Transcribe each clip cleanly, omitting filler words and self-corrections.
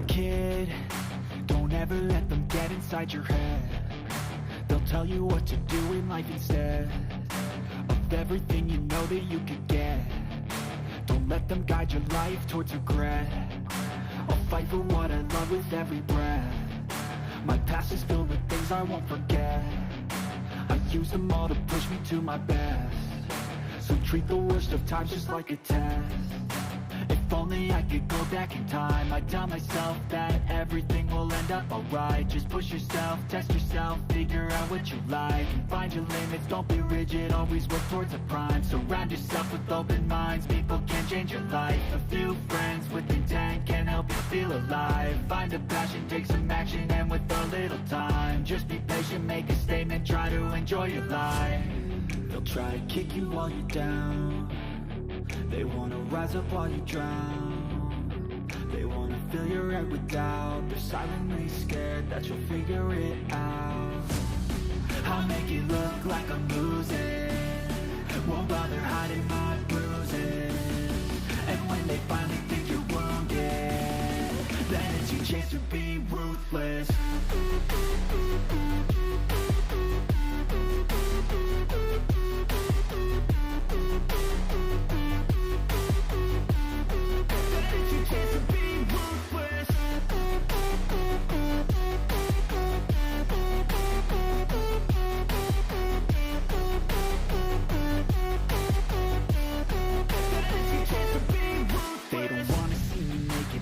kid, don't ever let them get inside your head. They'll tell you what to do in life instead of everything you know that you could get. Don't let them guide your life towards regret. I'll fight for what I love with every breath. My past is filled with things I won't forget. I use them all to push me to my best. So treat the worst of times just like a test. If only I could go back in time, I'd tell myself that everything will end up alright. Just push yourself, test yourself, figure out what you like, and find your limits, don't be rigid, always work towards a prime. Surround yourself with open minds, people can change your life. A few friends with intent can help you feel alive. Find a passion, take some action, and with a little time, just be patient, make a statement, try to enjoy your life. They'll try to kick you while you're down. They wanna rise up while you drown. They wanna fill your head with doubt. They're silently scared that you'll figure it out. I'll make it look like I'm losing, won't bother hiding my bruises. And when they finally think you're wounded, then it's your chance to be ruthless.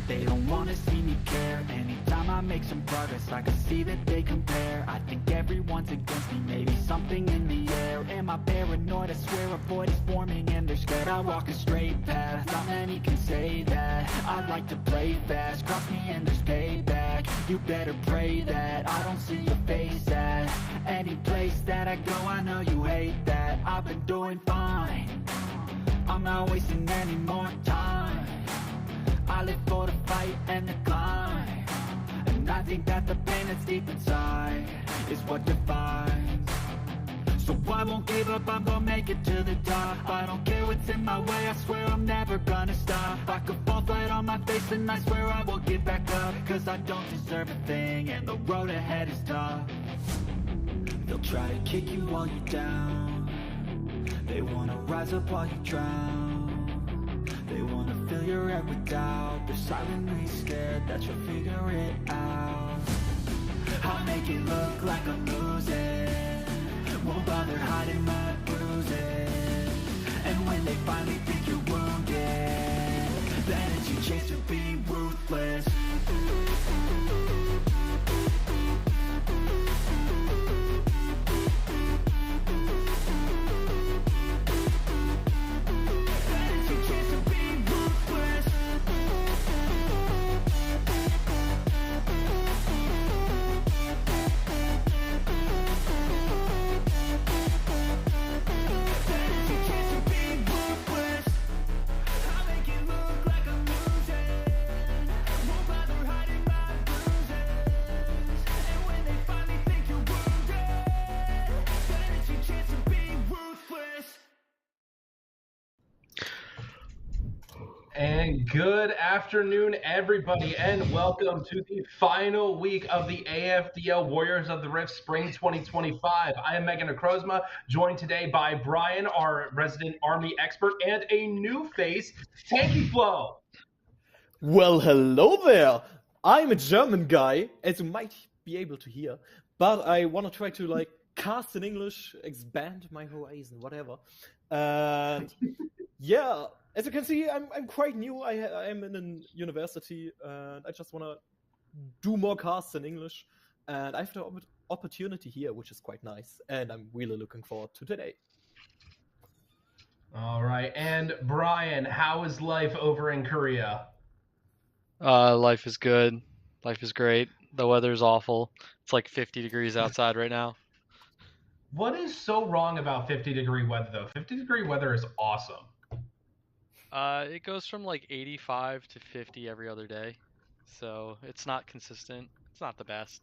They don't wanna see me care. Anytime I make some progress, I can see that they compare. I think everyone's against me, maybe something in the air. Am I paranoid? I swear a void is forming and they're scared. I walk a straight path, not many can say that. I like to play fast, cross me and there's payback. You better pray that I don't see your face at any place that I go. I know you hate that. I've been doing fine, I'm not wasting any more time. I live for the fight and the climb, and I think that the pain that's deep inside is what defines. So I won't give up, I'm gonna make it to the top. I don't care what's in my way, I swear I'm never gonna stop. I could fall flat on my face and I swear I won't get back up, cause I don't deserve a thing and the road ahead is tough. They'll try to kick you while you're down. They wanna rise up while you drown. They wanna fill your head with doubt. They're silently scared that you'll figure it out. I'll make it look like I'm losing, won't bother hiding my bruises. And when they finally think you're wounded, then it's your chance to be ruthless. And good afternoon, everybody, and welcome to the final week of the AFDL Warriors of the Rift Spring 2025. I am Megan Akrosma, joined today by Brian, our resident Army expert, and a new face, Tanky Flow. Well, hello there! I'm a German guy, as you might be able to hear, but I want to try to cast in English, expand my horizon, whatever. And yeah, as you can see, I'm quite new. I'm in a university, and I just want to do more casts in English. And I have the opportunity here, which is quite nice, and I'm really looking forward to today. All right, and Brian, how is life over in Korea? Life is good. Life is great. The weather's awful. It's like 50 degrees outside right now. What is so wrong about 50-degree weather, though? 50-degree weather is awesome. It goes from like 85 to 50 every other day, so it's not consistent. It's not the best,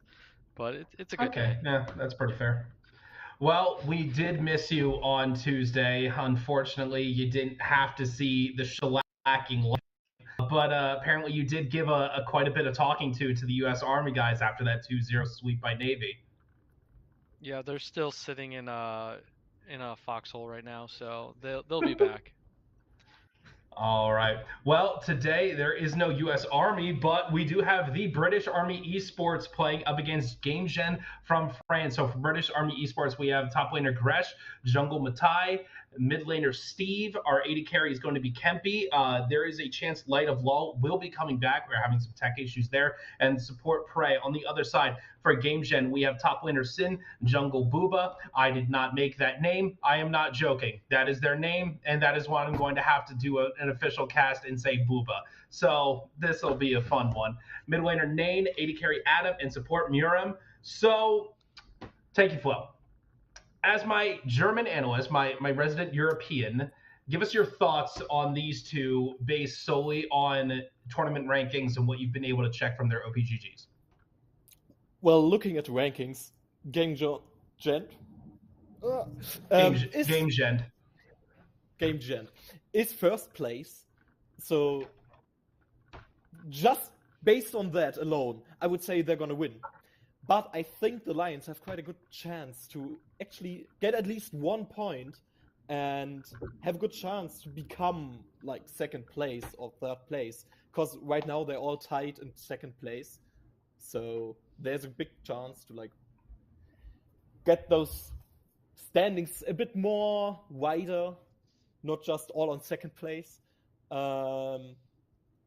but it's a good day. Okay, yeah, that's pretty fair. Well, we did miss you on Tuesday. Unfortunately, you didn't have to see the shellacking but apparently you did give a quite a bit of talking to the U.S. Army guys after that 2-0 sweep by Navy. Yeah, they're still sitting in a foxhole right now, so they'll be back. All right. Well, today there is no U.S. Army, but we do have the British Army Esports playing up against GameGen from France. So for British Army Esports, we have top laner Gresh, jungle Matai, mid laner Steve. Our AD carry is going to be Kempi. There is a chance Light of Law will be coming back. We're having some tech issues there. And support Prey. On the other side, for GameGen, we have top laner Sin, jungle Booba. I did not make that name. I am not joking. That is their name, and that is what I'm going to have to do an official cast and say Booba. So this will be a fun one. Mid laner Nane, AD carry Adam, and support Muram. So thank you, Flo. As my German analyst, my resident European, give us your thoughts on these two based solely on tournament rankings and what you've been able to check from their OPGGs. Well, looking at the rankings, GameGen GameGen is first place. So just based on that alone, I would say they're gonna win. But I think the Lions have quite a good chance to actually get at least 1 point and have a good chance to become like second place or third place. Because right now they're all tied in second place. So there's a big chance to like get those standings a bit more wider, not just all on second place. But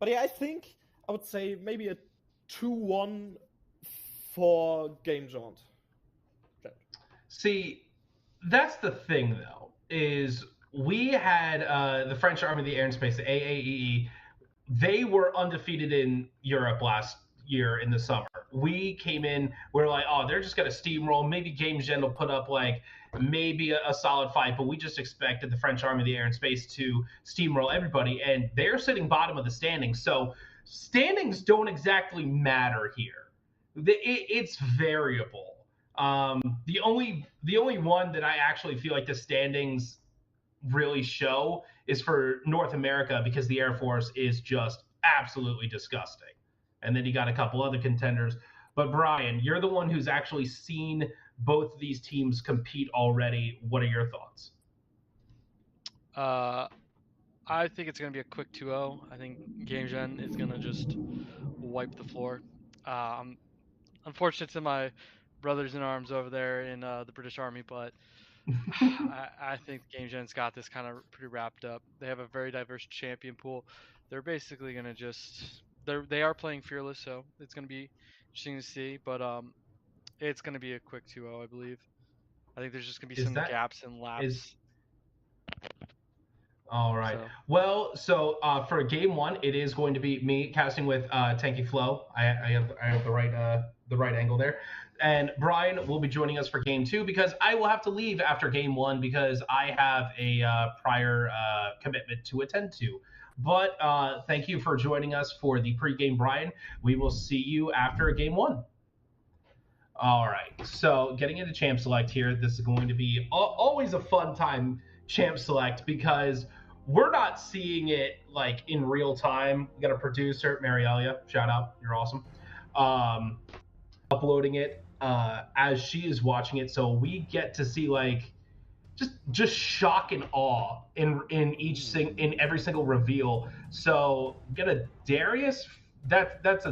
yeah, I would say maybe a 2-1 for GameGen. See, that's the thing though, is we had the French Army of the Air and Space, the AAEE. They were undefeated in Europe last year in the summer. We came in, we're like, oh, they're just gonna steamroll. Maybe GameGen will put up like maybe a solid fight, but we just expected the French Army of the Air and Space to steamroll everybody, and they're sitting bottom of the standings. So standings don't exactly matter here. It's variable. The only one that I actually feel like the standings really show is for North America, because the Air Force is just absolutely disgusting. And then you got a couple other contenders. But Brian, you're the one who's actually seen both of these teams compete already. What are your thoughts? I think it's going to be a quick 2-0. I think GameGen is going to just wipe the floor. Unfortunate to my brothers in arms over there in the British Army, but I think GameGen's got this kind of pretty wrapped up. They have a very diverse champion pool. They're basically going to just they are playing fearless, so it's going to be interesting to see. But it's going to be a quick 2-0, I believe. I think there's just going to be some gaps and laps. All right. Well, so for game one, it is going to be me casting with Tanky Flow. I have the right angle there, and Brian will be joining us for game two, because I will have to leave after game one because I have a prior commitment to attend to. But thank you for joining us for the pregame, Brian. We will see you after game one. All right. So getting into Champ Select here, this is going to be always a fun time. Champ Select, because we're not seeing it like in real time. We got a producer, Mariella, shout out, you're awesome, uploading it as she is watching it, so we get to see like just shock and awe in every single reveal. So get a Darius. That's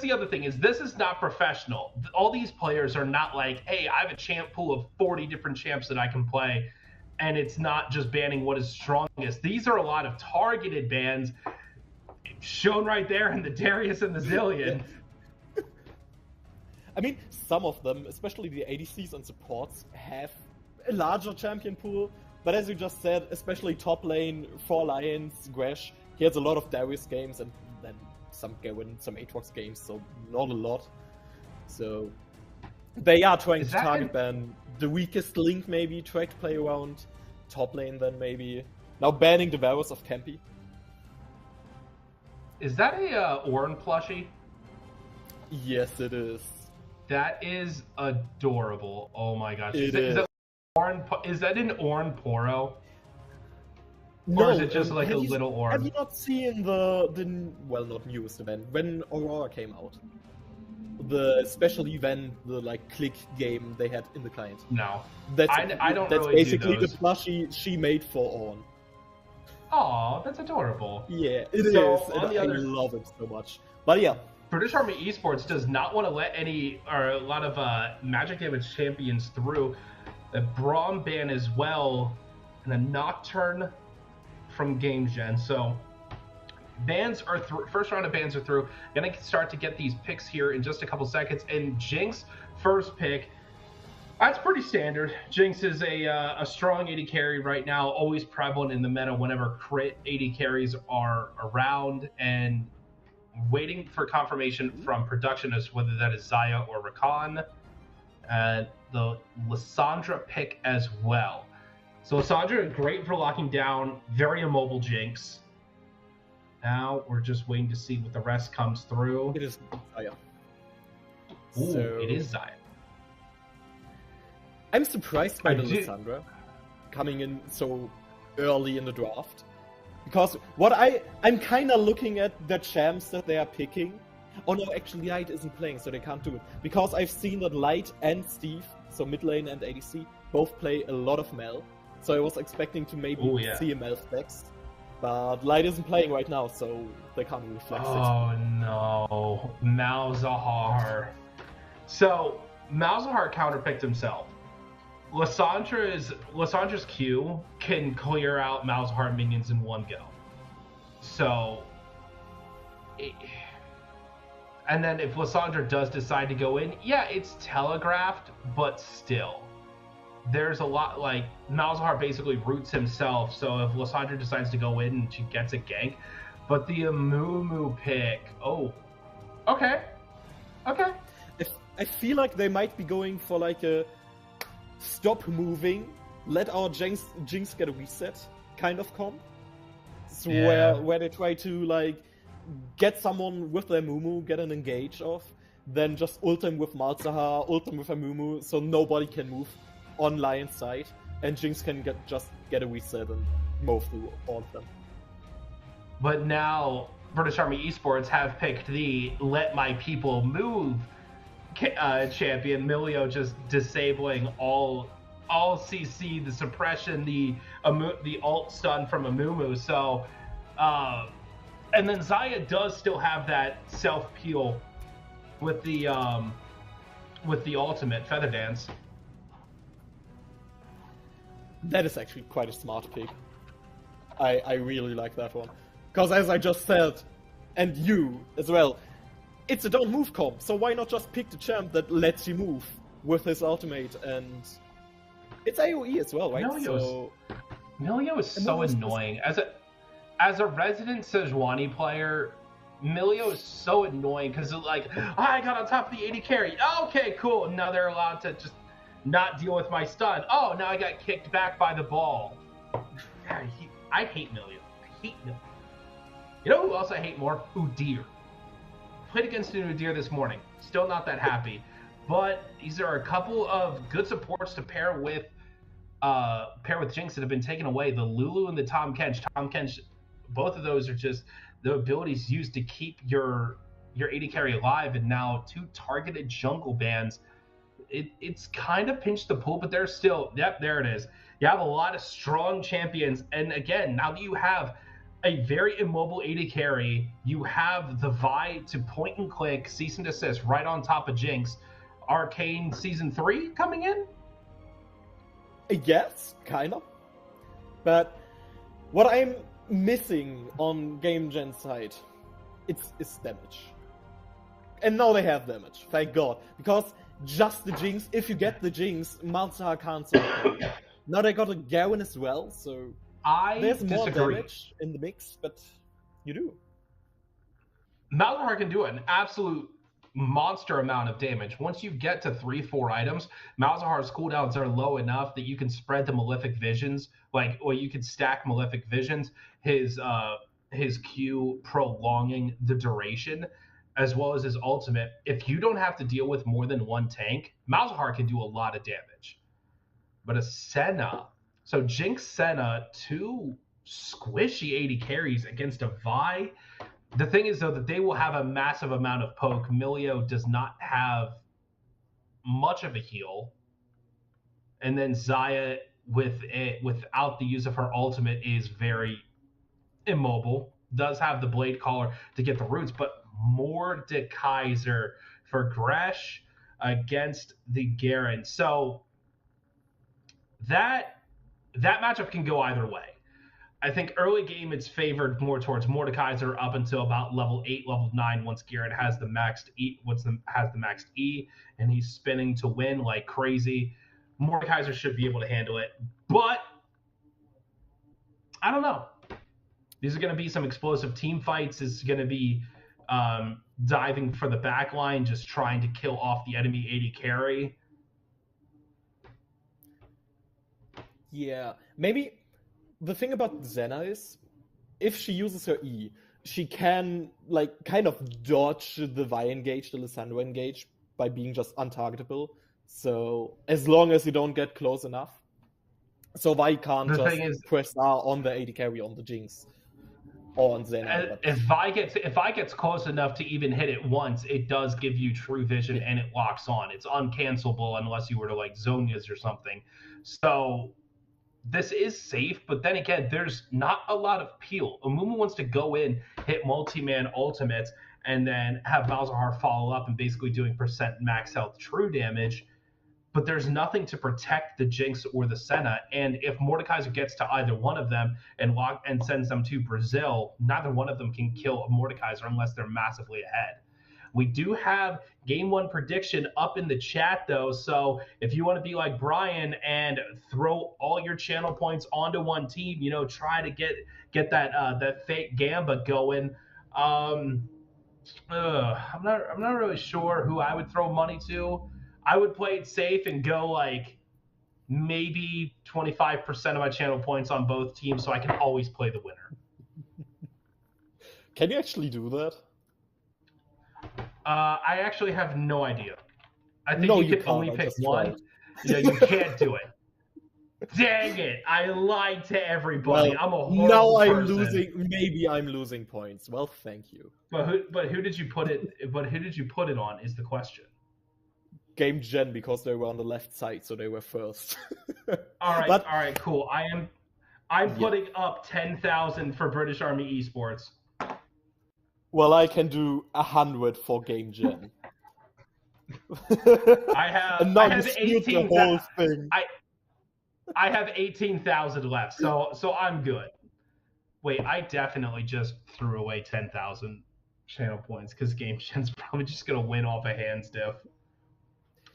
the other thing, is this is not professional. All these players are not like, hey, I have a champ pool of 40 different champs that I can play, and it's not just banning what is strongest. These are a lot of targeted bans, shown right there in the Darius and the Zillion. I mean, some of them, especially the ADCs and supports, have a larger champion pool, but as you just said, especially top lane, 4 Lions, Gresh, he has a lot of Darius games, and then some Garen, some Aatrox games, so not a lot. So they are trying to target ban the weakest link, maybe try to play around top lane, then maybe now banning the Varus of Campy. Is that a Orin plushie? Yes, it is. That is adorable. Oh my gosh. Is that an Orin Poro? Or is it just like a have you, little orb? Have you not seen well, not newest event, when Aurora came out? The special event, the like click game they had in the client. No. That's I don't that's really basically do those. the plushie she made for On. Aw, that's adorable. Yeah, it is. So, And on the I other- love it so much. But yeah, British Army Esports does not want to let a lot of Magic Damage champions through. The Braum ban as well, and a Nocturne from Game Gen. So bans are through. First round of bans are through. Gonna start to get these picks here in just a couple seconds. And Jinx, first pick. That's pretty standard. Jinx is a strong 80 carry right now, always prevalent in the meta whenever crit 80 carries are around, and waiting for confirmation from production as whether that is Zaya or Rakan. And the Lissandra pick as well. So Lissandra, great for locking down, very immobile Jinx. Now we're just waiting to see what the rest comes through. it is Zaya. Ooh, So, it is Zaya. I'm surprised by I the do- Lissandra coming in so early in the draft. Because I'm kind of looking at the champs that they are picking. Oh no, actually Light isn't playing, so they can't do it. Because I've seen that Light and Steve, so mid lane and ADC, both play a lot of Mel. So I was expecting to maybe Ooh, yeah. see a Mel flex. But Light isn't playing right now, so they can't really flex it. Oh no, Malzahar. So Malzahar counterpicked himself. Lissandra's Q can clear out Malzahar minions in one go. So, and then if Lissandra does decide to go in, yeah, it's telegraphed, but still. There's a lot, like, Malzahar basically roots himself, so if Lissandra decides to go in, she gets a gank. But the Amumu pick, oh, okay. I feel like they might be going for like a stop moving, let our Jinx get a reset kind of comp. So Yeah. where they try to like get someone with their Mumu, get an engage off, then just ult them with Malzahar, ult them with a Mumu, so nobody can move on Lion's side, and Jinx can get a reset and mow through all of them. But now British Army Esports have picked the Let My People Move champion. Milio just disabling all CC, the suppression, the alt stun from Amumu. So, and then Zaya does still have that self peel with the ultimate Feather Dance. That is actually quite a smart pick. I really like that one. Because as I just said, and you as well, it's a don't move comp, so why not just pick the champ that lets you move with his ultimate, and it's AoE as well, right? Milio is so annoying. As a resident Sejuani player, Milio is so annoying because like, I got on top of the 80 carry. Okay, cool. Now they're allowed to just not deal with my stun. Oh, now I got kicked back by the ball. God, I hate Milio. I hate Milio. You know who else I hate more? Udyr. Played against an Udyr this morning. Still not that happy. But these are a couple of good supports to pair with Jinx that have been taken away. The Lulu and the Tom Kench. Tom Kench, both of those are just the abilities used to keep your 80 carry alive, and now 2 targeted jungle bans. It's kind of pinched the pool, but there's still, yep, there it is. You have a lot of strong champions, and again, now that you have a very immobile 80 carry, you have the Vi to point and click, cease and desist right on top of Jinx. Arcane Season 3 coming in? Yes, kind of. But what I'm missing on Game Gen side, it's damage. And now they have damage, thank God. Because just the Jinx, if you get the Jinx, Malzahar can't survive. Now they got a Garen as well, so there's more disagree. damage in the mix, but you do. Malzahar can do an absolute monster amount of damage. Once you get to 3-4 items, Malzahar's cooldowns are low enough that you can spread the Malefic Visions, or you can stack Malefic Visions, his Q prolonging the duration, as well as his ultimate. If you don't have to deal with more than one tank, Malzahar can do a lot of damage. But a Senna, so Jinx Senna, 2 squishy 80 carries against a Vi. The thing is, though, that they will have a massive amount of poke. Milio does not have much of a heal. And then Zaya, without the use of her ultimate, is very immobile. Does have the blade caller to get the roots, but Mordekaiser for Gresh against the Garen. So that matchup can go either way. I think early game it's favored more towards Mordekaiser up until about level 8, level 9. Once Garen has the maxed E, and he's spinning to win like crazy, Mordekaiser should be able to handle it. But I don't know. These are going to be some explosive team fights. This is going to be diving for the back line, just trying to kill off the enemy 80 carry. Yeah, maybe the thing about Senna is, if she uses her E, she can like kind of dodge the Vi engage, the Lissandra engage, by being just untargetable. So as long as you don't get close enough. So Vi can't just press R on the 80 carry on the Jinx. Or on Senna. If Vi gets close enough to even hit it once, it does give you true vision and it locks on. It's uncancelable unless you were to like Zonia's or something. So this is safe, but then again, there's not a lot of peel. Amumu wants to go in, hit multi-man ultimates, and then have Malzahar follow up and basically doing percent max health true damage. But there's nothing to protect the Jinx or the Senna. And if Mordekaiser gets to either one of them and sends them to Brazil, neither one of them can kill a Mordekaiser unless they're massively ahead. We do have game 1 prediction up in the chat, though. So if you want to be like Brian and throw all your channel points onto one team, try to get that fake Gamba going. I'm not really sure who I would throw money to. I would play it safe and go like maybe 25% of my channel points on both teams so I can always play the winner. Can you actually do that? I actually have no idea. I think no, you can only pick one. You can't do it. Dang it! I lied to everybody. I'm a horrible person. Maybe I'm losing points. Well, thank you. But who did you put it? But who did you put it on? Is the question. Game Gen, because they were on the left side, so they were first. all right, cool. I'm putting up 10,000 for British Army Esports. Well, I can do 100 for Game Gen. I have 18,000. I have 18,000 left, so I'm good. Wait, I definitely just threw away 10,000 channel points because Game Gen's probably just gonna win off a hands diff.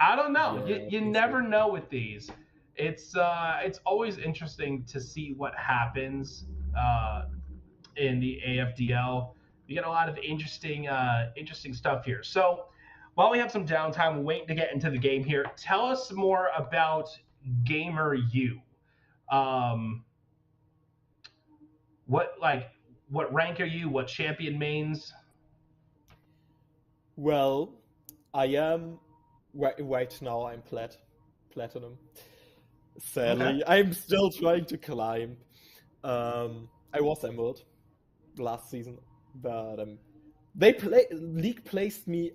I don't know. Yeah, you never know with these. It's always interesting to see what happens in the AFDL. We get a lot of interesting stuff here. So while we have some downtime, we're waiting to get into the game here. Tell us more about Gamer U. What rank are you? What champion mains? Well, I am right now. I'm platinum. Sadly, okay. I'm still trying to climb. I was emerald last season, but League placed me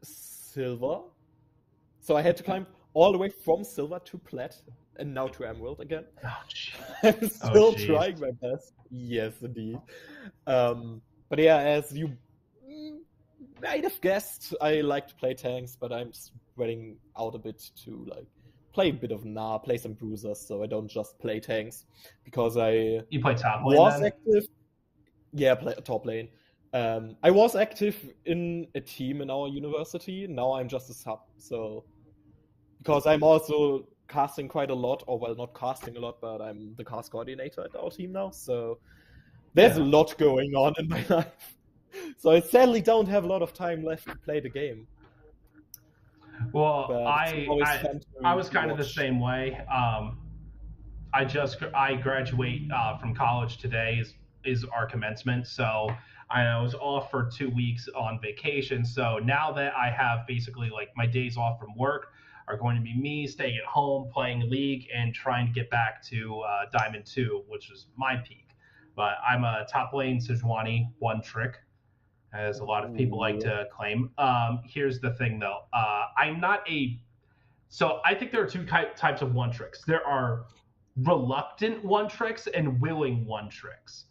silver, so I had to climb all the way from silver to plat, and now to emerald again. I'm still trying my best. Yes, indeed. But yeah, as you might have guessed, I like to play tanks, but I'm spreading out a bit to play a bit of Gnar, play some bruisers, so I don't just play tanks, because You play top lane was then? Active. Yeah, play top lane. I was active in a team in our university. Now I'm just a sub, so because I'm also casting quite a lot, or well, not casting a lot, but I'm the cast coordinator at our team now, so there's a lot going on in my life. So I sadly don't have a lot of time left to play the game. Well, I was kind of the same way. I graduate from college today is our commencement, so I was off for 2 weeks on vacation. So now that I have basically my days off from work are going to be me staying at home, playing League, and trying to get back to Diamond 2, which is my peak. but I'm a top lane Sejuani one trick, as a lot of people like to claim. Here's the thing, though. I'm not a So I think there are two types of one tricks. There are reluctant one tricks and willing one tricks.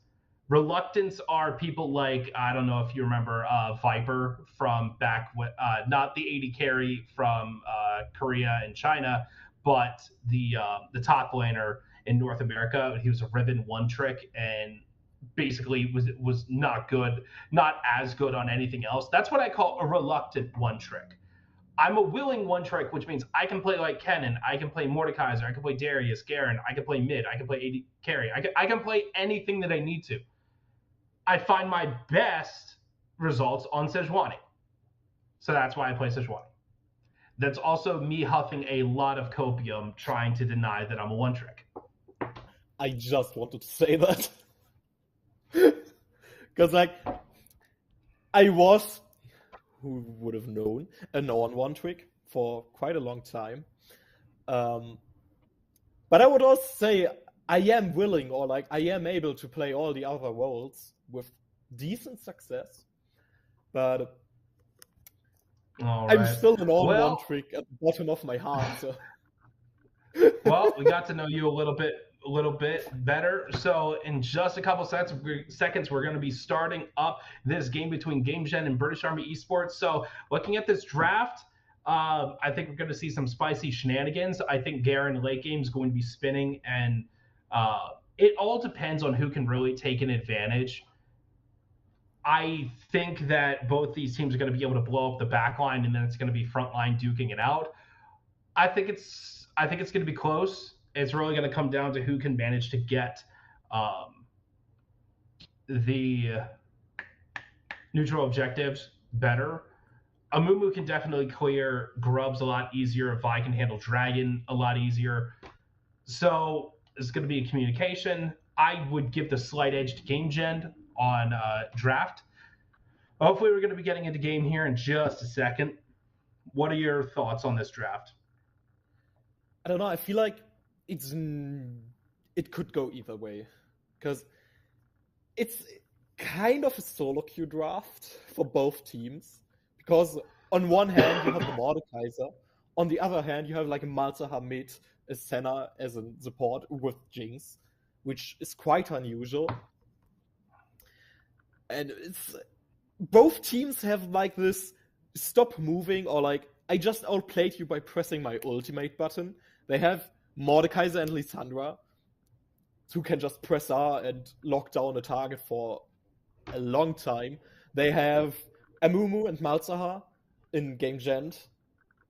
Reluctants are people like, I don't know if you remember Viper from back with not the 80 carry from Korea and China, but the top laner in North America. He was a ribbon one trick and basically was not good, not as good on anything else. That's what I call a reluctant one trick. I'm a willing one trick, which means I can play like Kennen, I can play Mordekaiser, I can play Darius, Garen, I can play mid, I can play AD carry, I can play anything that I need to. I find my best results on Sejuani. So that's why I play Sejuani. That's also me huffing a lot of copium trying to deny that I'm a one trick. I just wanted to say that. Because, like, I was, who would have known, a one trick for quite a long time. But I would also say I am willing, or like I am able to play all the other roles with decent success. But I'm still an one trick at the bottom of my heart. So. Well, we got to know you a little bit better. So in just a couple seconds, we're going to be starting up this game between Game Gen and British Army Esports. So looking at this draft, I think we're going to see some spicy shenanigans. I think Garen late game is going to be spinning, and it all depends on who can really take an advantage. I think that both these teams are going to be able to blow up the back line, and then it's going to be front line duking it out. I think it's going to be close. It's really going to come down to who can manage to get the neutral objectives better. Amumu can definitely clear Grubs a lot easier. Vi can handle Dragon a lot easier. So it's going to be a communication. I would give the slight edge to Game Gen on draft. Hopefully we're going to be getting into game here in just a second. What are your thoughts on this draft? I don't know. I feel like it could go either way, because it's kind of a solo queue draft for both teams. Because on one hand you have the Mordekaiser, on the other hand you have like a Malzahar mid, a Senna as a support with Jinx, which is quite unusual. And it's both teams have like this stop moving, or like I just outplayed you by pressing my ultimate button. They have Mordekaiser and Lissandra, who can just press R and lock down a target for a long time. They have Amumu and Malzahar in Game Gen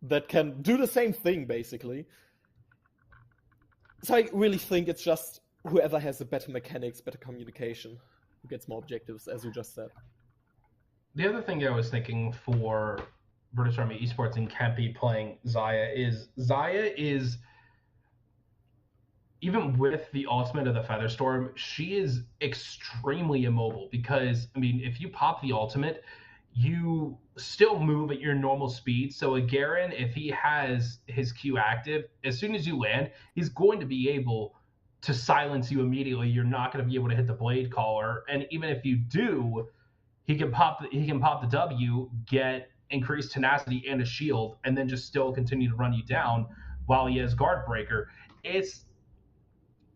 that can do the same thing, basically. So I really think it's just whoever has the better mechanics, better communication, who gets more objectives, as you just said. The other thing I was thinking for British Army Esports and Kempi playing Xayah is, even with the ultimate of the Featherstorm, she is extremely immobile, because, I mean, if you pop the ultimate, you still move at your normal speed. So a Garen, if he has his Q active, as soon as you land, he's going to be able to silence you immediately. You're not going to be able to hit the blade caller, and even if you do, he can pop the W, get increased tenacity and a shield, and then just still continue to run you down while he has guard breaker.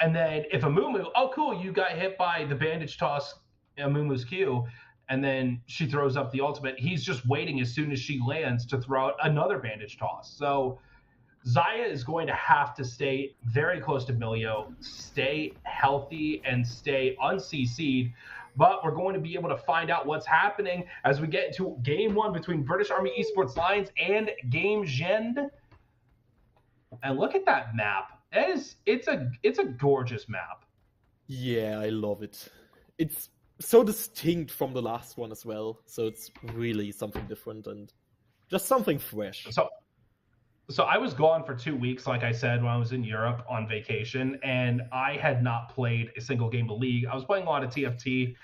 And then if Amumu, oh cool, you got hit by the bandage toss, Amumu's Q, and then she throws up the ultimate, he's just waiting as soon as she lands to throw out another bandage toss. So Xayah is going to have to stay very close to Milio, stay healthy, and stay unCC'd. But we're going to be able to find out what's happening as we get into game one between British Army Esports Lions and Game Gen. And look at that map. It's a gorgeous map. Yeah, I love it. It's so distinct from the last one as well. So it's really something different and just something fresh. So I was gone for 2 weeks, like I said, when I was in Europe on vacation, and I had not played a single game of League. I was playing a lot of TFT,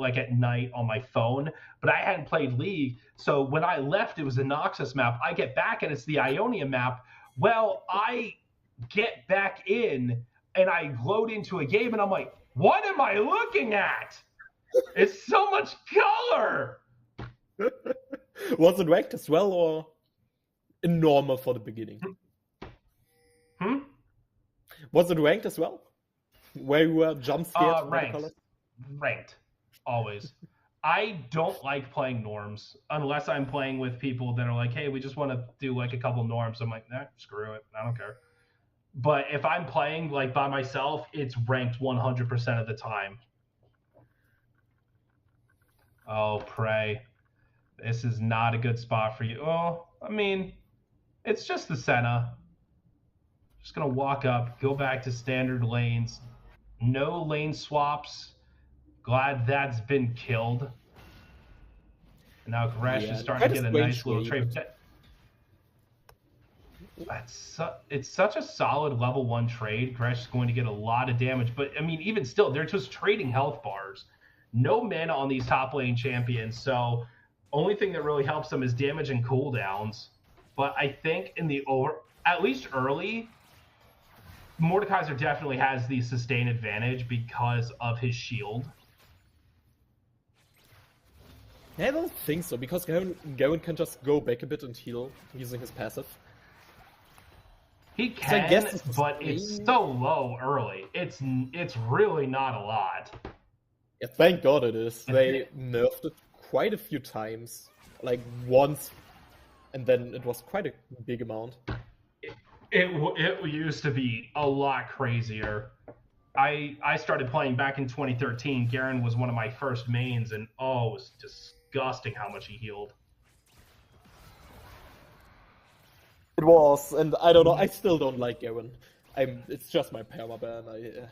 like at night on my phone, but I hadn't played League. So when I left, it was the Noxus map. I get back and it's the Ionia map. Well, I get back in and I load into a game and I'm like, What am I looking at? It's so much color. Was it ranked as well or in normal for the beginning? Was it ranked as well? Where you were jump scared by the colors? Ranked. Always. I don't like playing norms unless I'm playing with people that are like, hey, we just want to do like a couple norms. I'm like, nah, screw it. I don't care. But if I'm playing like by myself, it's ranked 100% of the time. Oh, pray. This is not a good spot for you. Oh, I mean, it's just the Senna. Just going to walk up, go back to standard lanes. No lane swaps. Glad that's been killed. And now Gresh is starting to get a nice little trade. It's such a solid level 1 trade. Gresh is going to get a lot of damage. But, I mean, even still, they're just trading health bars. No mana on these top lane champions. So, only thing that really helps them is damage and cooldowns. But I think in the at least early, Mordekaiser definitely has the sustain advantage because of his shield. I don't think so, because Garen can just go back a bit and heal using his passive. He can, but it's so low early. It's really not a lot. Yeah, thank God it is. They nerfed it quite a few times. Like once, and then it was quite a big amount. It used to be a lot crazier. I started playing back in 2013. Garen was one of my first mains, and it was disgusting how much he healed. It was, and I don't know. I still don't like Garen. It's just my permaban.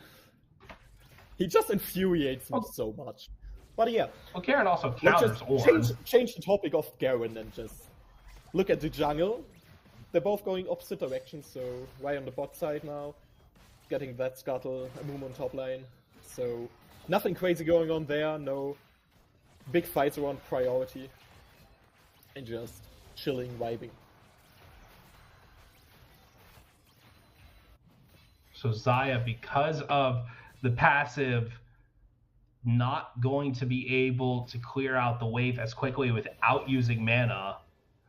He just infuriates me so much. But yeah. Well, Garen also counters Ornn. Change the topic of Garen and just look at the jungle. They're both going opposite directions, so right on the bot side now. Getting that scuttle, a Moom on top lane. So nothing crazy going on there, no big fights around priority. And just chilling, vibing. So Xayah, because of the passive, not going to be able to clear out the wave as quickly without using mana.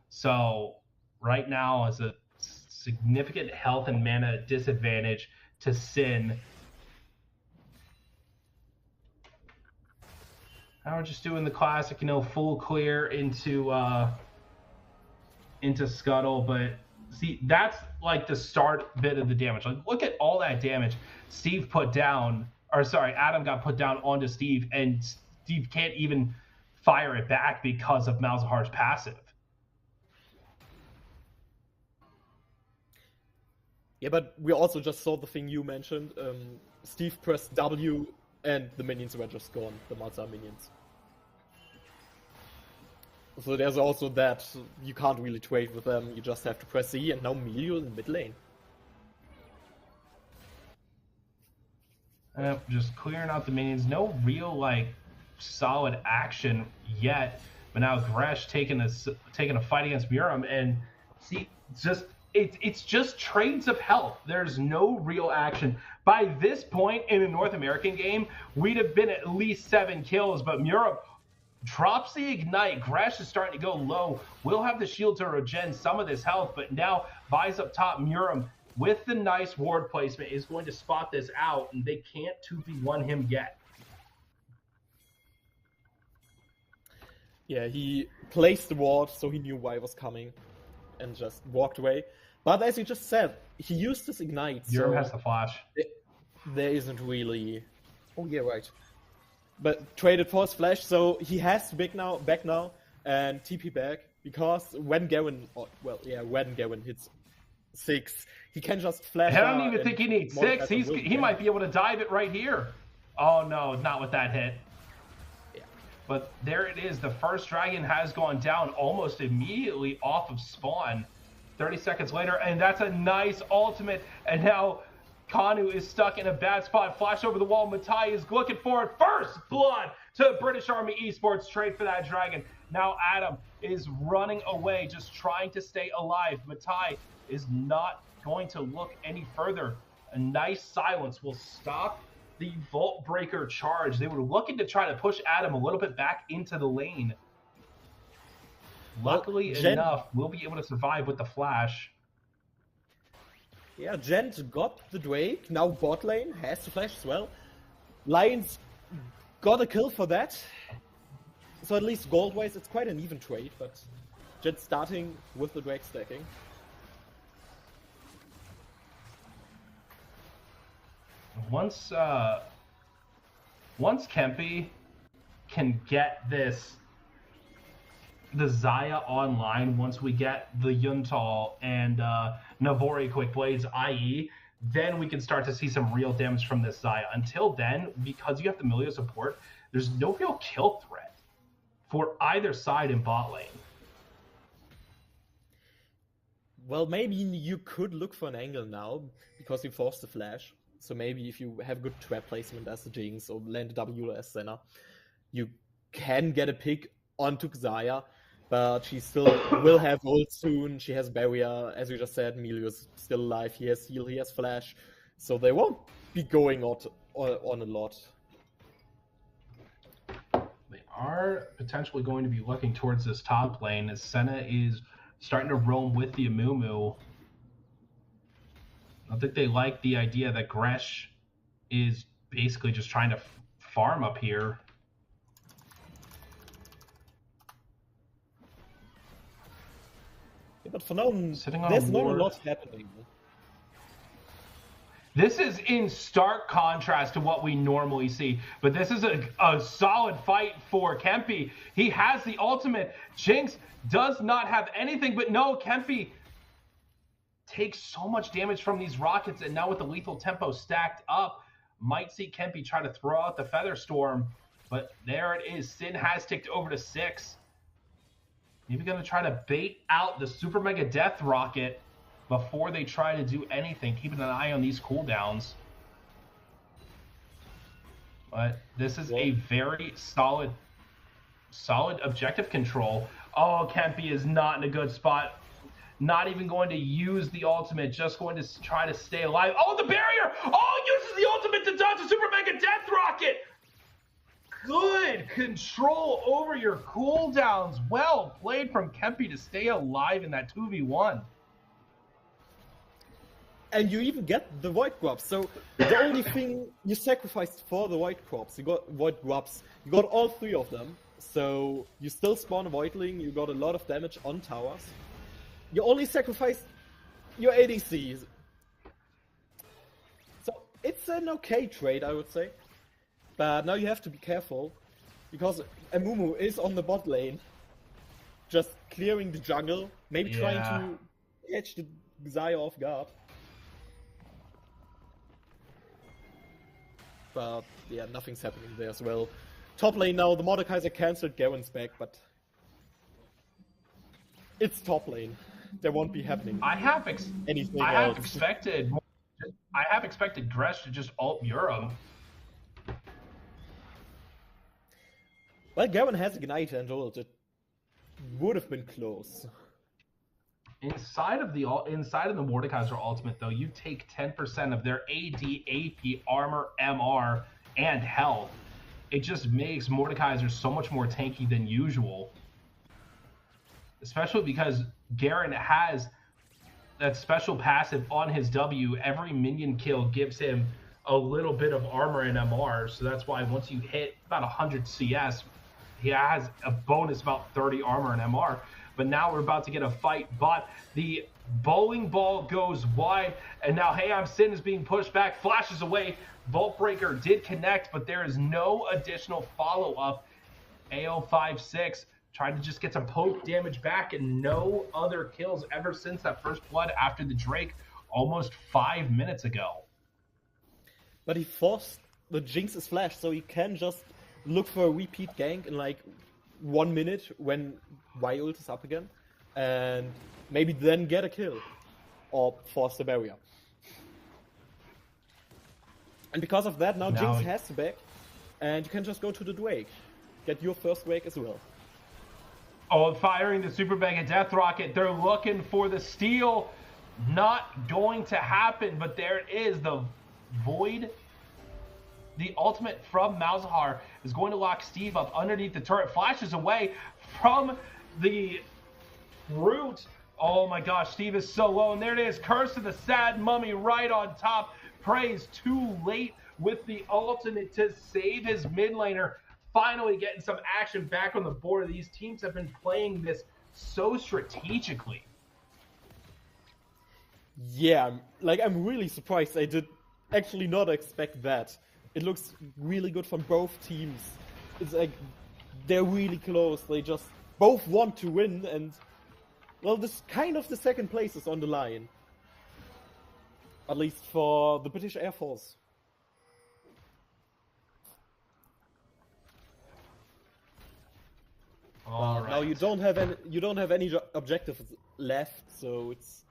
So right now is a significant health and mana disadvantage to Sin. Now we're just doing the classic, full clear into Scuttle, but see, that's like the start bit of the damage. Like, look at all that damage Adam got put down onto Steve, and Steve can't even fire it back because of Malzahar's passive. Yeah, but we also just saw the thing you mentioned. Steve pressed W and the minions were just gone, the Malzahar minions. So there's also that, you can't really trade with them, you just have to press E, and now Milio in mid lane. Just clearing out the minions, no real solid action yet, but now Gresh taking a fight against Muram, and see, it's just trades of health. There's no real action. By this point in a North American game, we'd have been at least 7 kills, but Muram drops the ignite. Gresh is starting to go low. We'll have the shield to regen some of this health, but now buys up top. Muram, with the nice ward placement, is going to spot this out, and they can't 2v1 him yet. Yeah, he placed the ward, so he knew why it was coming, and just walked away. But as you just said, he used his ignite. Muram has the flash. There isn't really... Oh yeah, right. But traded for his flash, so he has to back now, and TP back, because when Garen hits 6, he can just flash. I don't even think he needs 6. He might be able to dive it right here. Oh no, not with that hit. Yeah. But there it is. The first dragon has gone down almost immediately off of spawn. 30 seconds later, and that's a nice ultimate. And now Kanu is stuck in a bad spot. Flash over the wall. Matai is looking for it. First blood to British Army Esports. Trade for that dragon. Now Adam is running away, just trying to stay alive. Matai is not going to look any further. A nice silence will stop the Vault Breaker charge. They were looking to try to push Adam a little bit back into the lane. Luckily enough, we'll be able to survive with the flash. Yeah, Gent got the Drake, now bot lane, has the flash as well. Lions got a kill for that. So at least gold-wise, it's quite an even trade, but Gent starting with the Drake stacking. Once Kempi can get the Xayah online, once we get the Yuntal and Navori Quick Blades, i.e., then we can start to see some real damage from this Xayah. Until then, because you have the Milio support, there's no real kill threat for either side in bot lane. Well, maybe you could look for an angle now, because you forced the flash. So maybe if you have good trap placement as the Jinx or land W as Senna, you can get a pick onto Xayah, but she still will have ult soon. She has barrier, as you just said. Milio is still alive. He has heal, he has flash, so they won't be going on a lot. They are potentially going to be looking towards this top lane as Senna is starting to roam with the Amumu. I think they like the idea that Gresh is basically just trying to farm up here. Yeah, but for now, Sitting on there's a not a ward. lot happening. This is in stark contrast to what we normally see, but this is a solid fight for Kempi. He has the ultimate. Jinx does not have anything, but no, Kempi takes so much damage from these rockets, and now with the lethal tempo stacked up, might see Kempi try to throw out the Feather Storm, but there it is. Sin has ticked over to 6. Maybe going to try to bait out the Super Mega Death Rocket before they try to do anything, keeping an eye on these cooldowns. But this is a very solid objective control. Oh, Kempi is not in a good spot. Not even going to use the ultimate, just going to try to stay alive. Oh, the barrier! Oh, uses the ultimate to dodge the Super Mega Death Rocket! Good control over your cooldowns. Well played from Kempi to stay alive in that 2v1. And you even get the Void Grubs. So the only thing you sacrificed for the Void Grubs, you got Void Grubs. You got all 3 of them. So you still spawn a Voidling. You got a lot of damage on towers. You only sacrificed your ADCs. So it's an okay trade, I would say. But now you have to be careful, because Amumu is on the bot lane, just clearing the jungle, maybe trying to catch the Xayah off guard. But yeah, nothing's happening there as well. Top lane now, the Mordekaiser cancelled Garen's back, but it's top lane. There won't be happening anything else. I have expected Gresh to just ult Muram. Well, Garen has Ignite and ult. It would have been close. Inside of the Mordekaiser ultimate, though, you take 10% of their AD, AP, armor, MR, and health. It just makes Mordekaiser so much more tanky than usual. Especially because Garen has that special passive on his W. Every minion kill gives him a little bit of armor and MR, so that's why once you hit about 100 CS, he has a bonus about 30 armor and MR. But now we're about to get a fight, but the bowling ball goes wide, and now Hey Sin is being pushed back, flashes away. Vault Breaker did connect, but there is no additional follow-up. AO56 tried to just get some poke damage back, and no other kills ever since that first blood after the Drake almost 5 minutes ago. But he forced the Jinx's flash, so he can just look for a repeat gank in like 1 minute when Y-ult is up again, and maybe then get a kill or force the barrier. And because of that, now Jinx has the back, and you can just go to the Drake. Get your first Drake as well. Oh, firing the Super Mega Death Rocket. They're looking for the steal. Not going to happen, but there it is. The the ultimate from Malzahar is going to lock Steve up underneath the turret. Flashes away from the root. Oh my gosh, Steve is so low. And there it is. Curse of the Sad Mummy right on top. Prays too late with the ultimate to save his mid laner. Finally getting some action back on the board. These teams have been playing this so strategically. Yeah, like I'm really surprised. I did actually not expect that. It looks really good from both teams. It's like they're really close. They just both want to win, and well, this kind of the second place is on the line. At least for the British Air Force. All right. Now you don't have any objectives left, so it's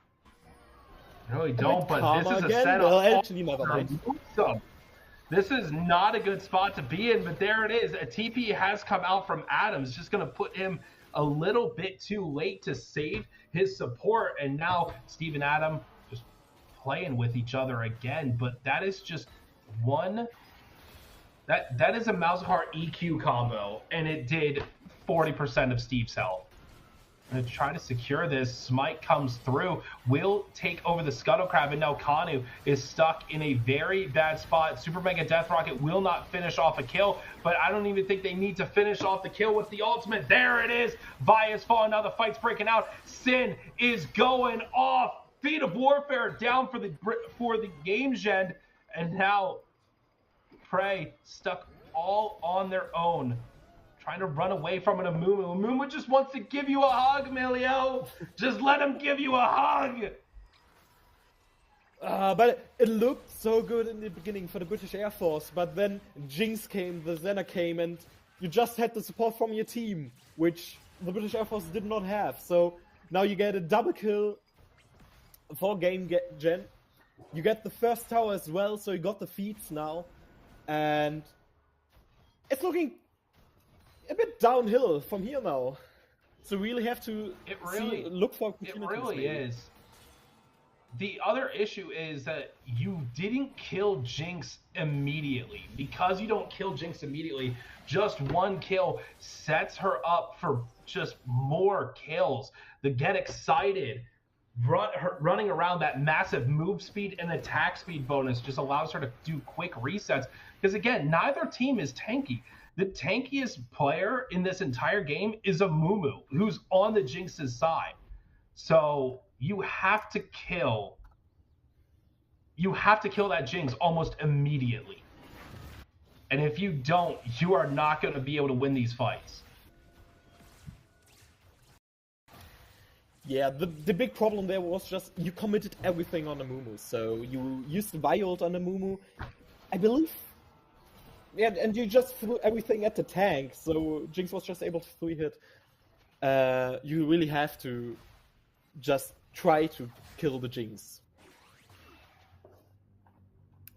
No, we don't, but this is a again? setup. Well, actually, never mind. So, this is not a good spot to be in, but there it is. A TP has come out from Adams, just going to put him a little bit too late to save his support, and now Steve and Adam just playing with each other again. But that is just one. That is a Malzahar EQ combo, and it did 40% of Steve's health. Going to try to secure this. Smite comes through, will take over the Scuttle Crab, and now Kanu is stuck in a very bad spot. Super Mega Death Rocket will not finish off a kill, but I don't even think they need to finish off the kill with the ultimate. There it is. Vi is falling. Now the fight's breaking out. Sin is going off. Feet of Warfare down for the game gen, and now Prey stuck all on their own. Trying to run away from an Amumu. Amumu just wants to give you a hug, Milio. Just let him give you a hug. But it looked so good in the beginning for the British Air Force, but then Jinx came, the Xena came, and you just had the support from your team, which the British Air Force did not have. So now you get a double kill for game gen. You get the first tower as well, so you got the feats now. And it's looking a bit downhill from here now. So we really have to look for opportunities. It really maybe. is. The other issue is that you didn't kill Jinx immediately. Because you don't kill Jinx immediately, just one kill sets her up for just more kills. The Get Excited, running around, that massive move speed and attack speed bonus just allows her to do quick resets. Because again, neither team is tanky. The tankiest player in this entire game is Amumu, who's on the Jinx's side. So you have to kill that Jinx almost immediately. And if you don't, you are not going to be able to win these fights. Yeah, the big problem there was just you committed everything on Amumu. So you used the Viol on Amumu, I believe. Yeah, and you just threw everything at the tank, so Jinx was just able to 3-hit. You really have to just try to kill the Jinx.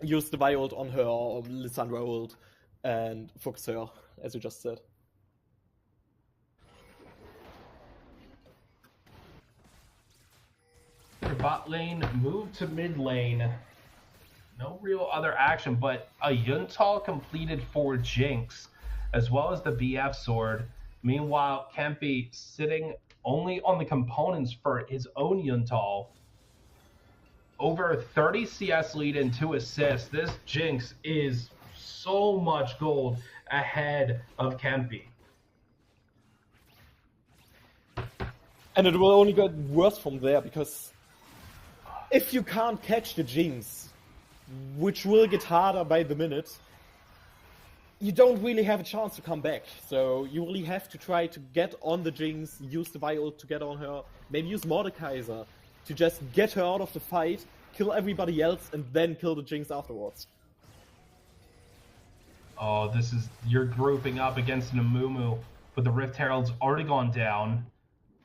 Use the Vi ult on her or Lissandra ult and focus her, as you just said. Bot lane, move to mid lane. No real other action, but a Yuntal completed for Jinx, as well as the BF sword. Meanwhile, Kempi sitting only on the components for his own Yuntal. Over 30 CS lead and 2 assists. This Jinx is so much gold ahead of Kempi. And it will only get worse from there, because if you can't catch the Jinx, which will get harder by the minute, you don't really have a chance to come back. So you really have to try to get on the Jinx, use the Vi ult to get on her, maybe use Mordekaiser to just get her out of the fight, kill everybody else, and then kill the Jinx afterwards. Oh, you're grouping up against an Amumu, but the Rift Herald's already gone down.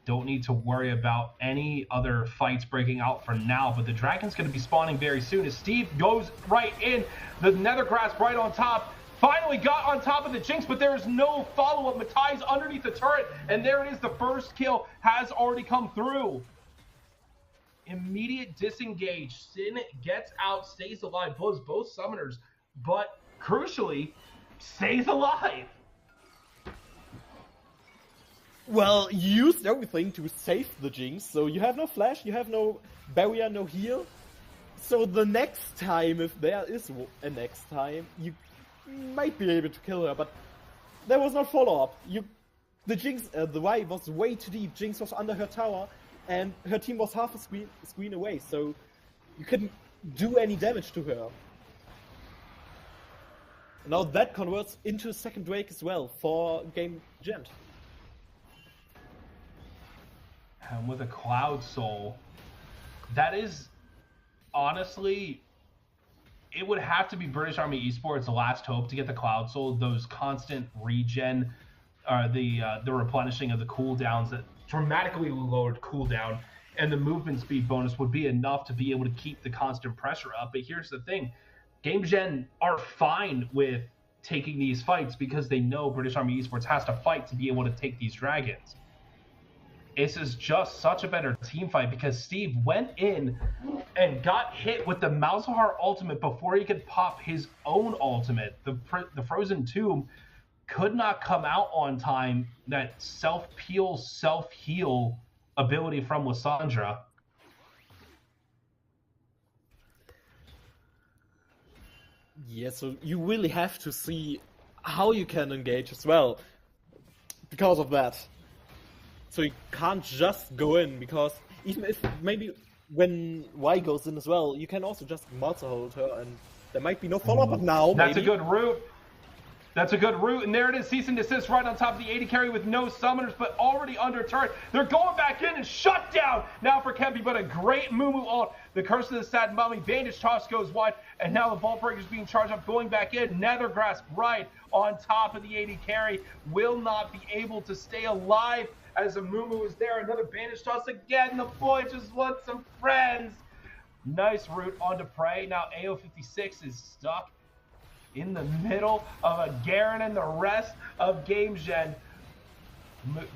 Don't need to worry about any other fights breaking out for now, but the Dragon's going to be spawning very soon as Steve goes right in. The Nethergrass right on top. Finally got on top of the Jinx, but there is no follow-up. Matai's underneath the turret, and there it is. The first kill has already come through. Immediate disengage. Sin gets out, stays alive, blows both summoners, but crucially, stays alive. Well, you used everything to save the Jinx, so you have no flash, you have no barrier, no heal. So the next time, if there is a next time, you might be able to kill her, but there was no follow-up. The Jinx, the Y was way too deep, Jinx was under her tower, and her team was half a screen away, so you couldn't do any damage to her. Now that converts into a second Drake as well for game Gent. And with a Cloud Soul, that is honestly, it would have to be British Army Esports' last hope to get the Cloud Soul. Those constant regen, the replenishing of the cooldowns that dramatically lowered cooldown, and the movement speed bonus would be enough to be able to keep the constant pressure up. But here's the thing, Game Gen are fine with taking these fights because they know British Army Esports has to fight to be able to take these dragons. This is just such a better team fight because Steve went in and got hit with the Malzahar ultimate before he could pop his own ultimate. The Frozen Tomb could not come out on time. That self-peel, self-heal ability from Lissandra. Yeah, so you really have to see how you can engage as well because of that. So you can't just go in, because even if maybe when Y goes in as well, you can also just Malza hold her, and there might be no follow-up, but now That's maybe. a good route. That's a good route, and there it is, cease and desist right on top of the 80 carry with no summoners, but already under turret. They're going back in and shut down now for Kempi, but a great Mumu ult. The Curse of the Sad Mummy, Bandage Toss goes wide, and now the Vault Breaker's being charged up, going back in. Nether Grasp right on top of the 80 carry, will not be able to stay alive as a Mumu is there. Another Bandage Toss again, the boy just wants some friends. Nice route onto Prey. Now AO56 is stuck in the middle of a Garen and the rest of Game Gen.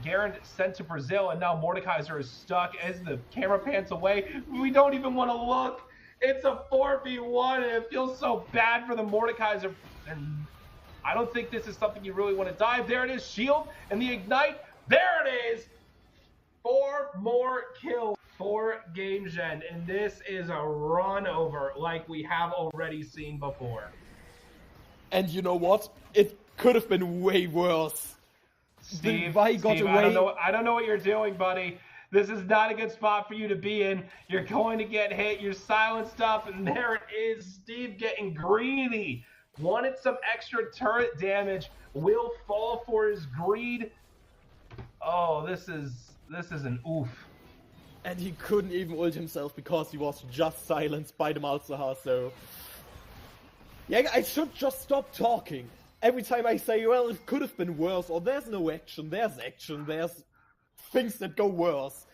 Garen sent to Brazil, and now Mordekaiser is stuck as the camera pans away. We don't even want to look. It's a 4v1, and it feels so bad for the Mordekaiser. And I don't think this is something you really want to dive. There it is, shield, and the ignite. There it is. 4 more kills for Game Gen, and this is a run over like we have already seen before. And you know what? It could have been way worse. Steve, I don't know what you're doing, buddy. This is not a good spot for you to be in. You're going to get hit. You're silenced up, and there it is. Steve getting greedy. Wanted some extra turret damage. Will fall for his greed. Oh, this is an oof. And he couldn't even ult himself because he was just silenced by the Malzahar, so... Yeah, I should just stop talking. Every time I say, well, it could have been worse, or there's no action, there's things that go worse.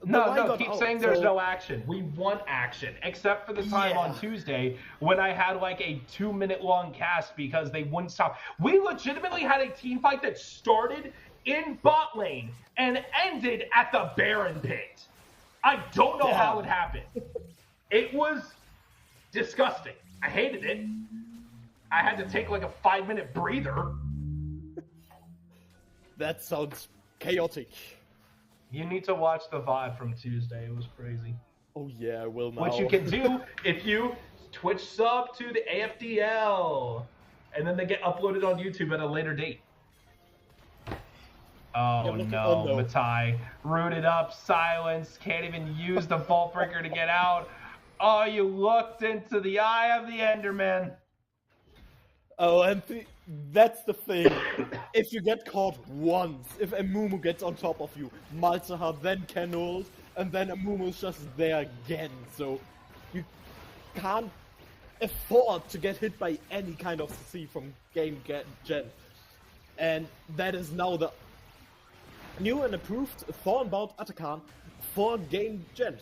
No, keep saying there's no action. We want action, except for the time on Tuesday when I had like a 2-minute long cast because they wouldn't stop. We legitimately had a team fight that started in bot lane and ended at the Baron pit. I don't know how it happened. It was disgusting. I hated it. I had to take like a 5-minute breather. That sounds chaotic. You need to watch the VOD from Tuesday. It was crazy. Oh yeah, I will now. What you can do if you Twitch sub to the AFDL, and then they get uploaded on YouTube at a later date. Oh no, Matai. Rooted up, silenced, can't even use the Vault Breaker to get out. Oh, you looked into the eye of the Enderman. Oh, and that's the thing. If you get caught once, if a Mumu gets on top of you, Malzahar then can ult, and then a Mumu is just there again. So you can't afford to get hit by any kind of CC from Game Gen. And that is now the new and approved Thornbound Atakan for Game Gen.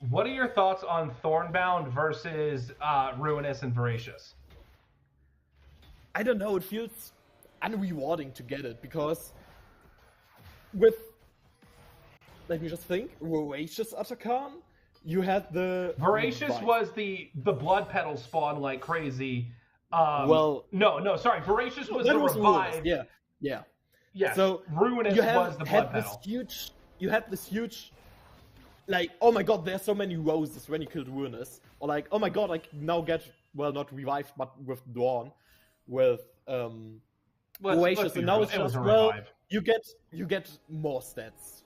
What are your thoughts on Thornbound versus Ruinous and Voracious? I don't know, it feels unrewarding to get it, because with, let me just think, Voracious Atakan, you had the Voracious revive. was the blood petal spawn like crazy. Well, no, sorry. Voracious was that the was revive. Ruinous. Yeah, yeah. Yes. So Ruinous you was the blood had this petal. huge. You had this huge. Like, oh my god, there's so many roses when you killed Ruinous. Or like, oh my god, I can now get, well, not revived, but with Dawn, with Voracious, and now it's it was just, a well, revive. you get more stats.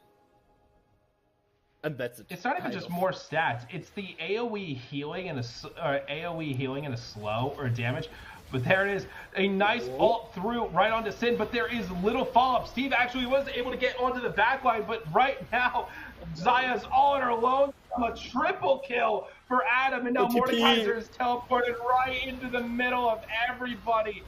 And that's it. It's not even kind just of. more stats. It's the AOE healing and a slow or damage. But there it is, a nice ult through right onto Sin. But there is little follow up. Steve actually was able to get onto the back line, but right now Zaya's all on her alone. A triple kill for Adam, and now OTP. Mordekaiser is teleported right into the middle of everybody.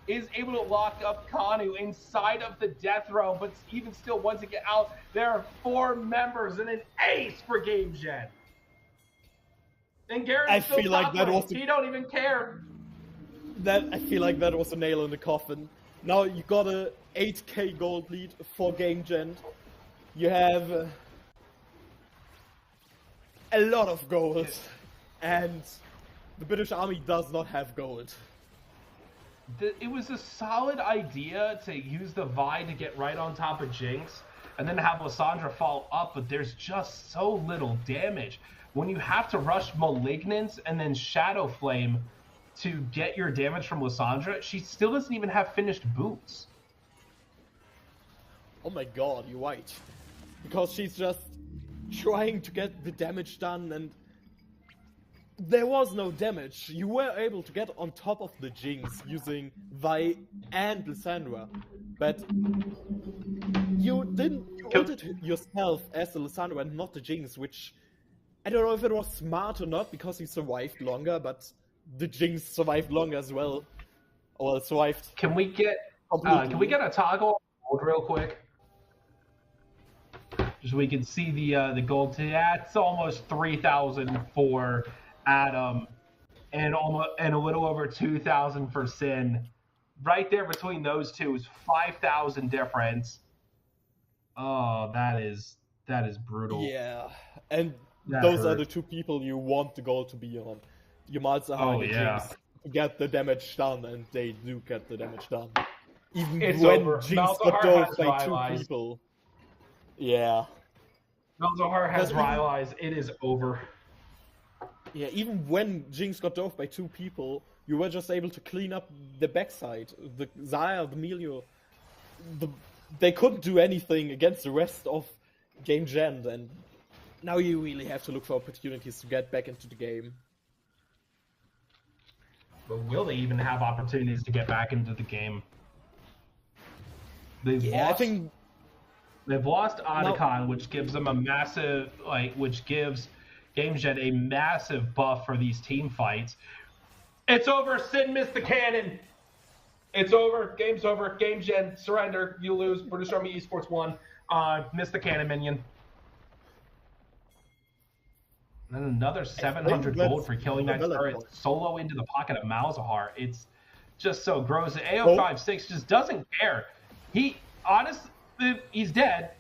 Is able to lock up Kanu inside of the death realm, but even still, once it get out, there are 4 members and an ace for Game Gen. And Garen's still feel like top that lane. was the- He don't even care. I feel like that was a nail in the coffin. Now you got a 8k gold lead for Game Gen. You have a lot of gold, and the British Army does not have gold. It was a solid idea to use the Vi to get right on top of Jinx and then have Lissandra fall up, but there's just so little damage. When you have to rush Malignance and then Shadow Flame to get your damage from Lissandra, she still doesn't even have finished boots. Oh my god, you're right. Because she's just trying to get the damage done, and there was no damage. You were able to get on top of the Jinx using Vi and Lissandra, but you ulted yourself as the Lissandra and not the Jinx, which I don't know if it was smart or not because you survived longer, but the Jinx survived longer as well. Or survived. Can we get a toggle real quick? Just so we can see the gold. That's almost 3,000 for Adam, and a little over 2,000 for Sin. Right there between those two is 5,000 difference. Oh, that is brutal. Yeah, and That those are hurt. the 2 people you want the goal to be on. Your Malzahar and your yeah. Jinx to get the damage done, and they do get the damage done. Even It's when over. Jinx Malzahar got dove has by Rylai's. 2 people. Yeah. Malzahar has Because- Rylai's. It is over. Yeah, even when Jinx got dove by 2 people, you were just able to clean up the backside. The Xayah, the Melio, they couldn't do anything against the rest of Game Gen, and now you really have to look for opportunities to get back into the game. But will they even have opportunities to get back into the game? They've lost Otacon, which gives them a massive, which gives Game Gen a massive buff for these team fights. It's over. Sin missed the cannon. It's over. Game's over. Game Gen, surrender. You lose. British Army Esports won. Missed the cannon, minion. And then another 700 gold for killing that turret solo into the pocket of Malzahar. It's just so gross. AO56 just doesn't care. He honestly, he's dead.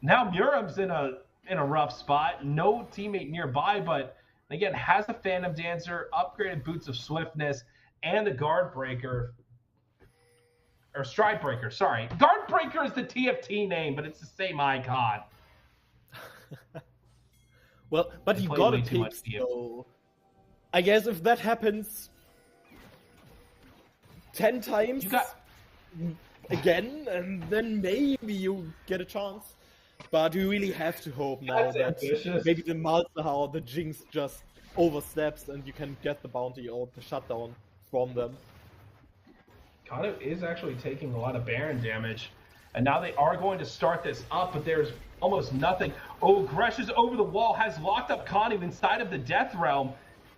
Now Muram's in a rough spot. No teammate nearby, but again has the Phantom Dancer, upgraded boots of swiftness, and the Guard Breaker. Or Stride Breaker, sorry. Guard Breaker is the TFT name, but it's the same icon. Well, but you played got way a too much pick, TFT. so I guess if that happens 10 times again, and then maybe you get a chance. But you really have to hope now That's that ambitious. maybe the Malzahar or the Jinx just oversteps and you can get the bounty or the shutdown from them. Kano is actually taking a lot of Baron damage. And now they are going to start this up, but there's almost nothing. Oh, Gresh is over the wall, has locked up Kanu inside of the Death Realm.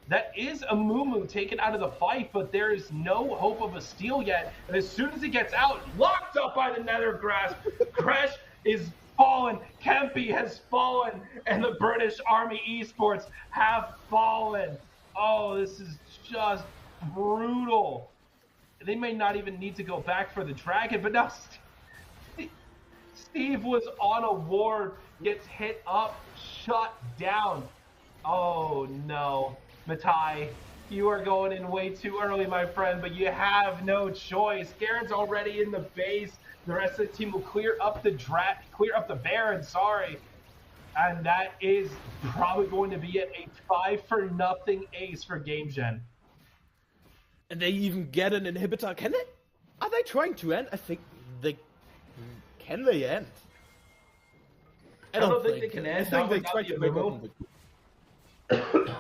That is a Mumu taken out of the fight, but there is no hope of a steal yet. And as soon as he gets out, locked up by the Nether Grasp, Gresh is fallen, Kempi has fallen, and the British Army Esports have fallen. Oh, this is just brutal. They may not even need to go back for the dragon, but now Steve was on a ward, gets hit up, shut down. Oh no, Matai, you are going in way too early, my friend, but you have no choice. Garen's already in the base. The rest of the team will clear up the Baron, sorry. And that is probably going to be it, a 5-0 ace for Game Gen. And they even get an inhibitor. Can they? Are they trying to end? I think they... Can they end? I don't think they can end. I think they try to make open the...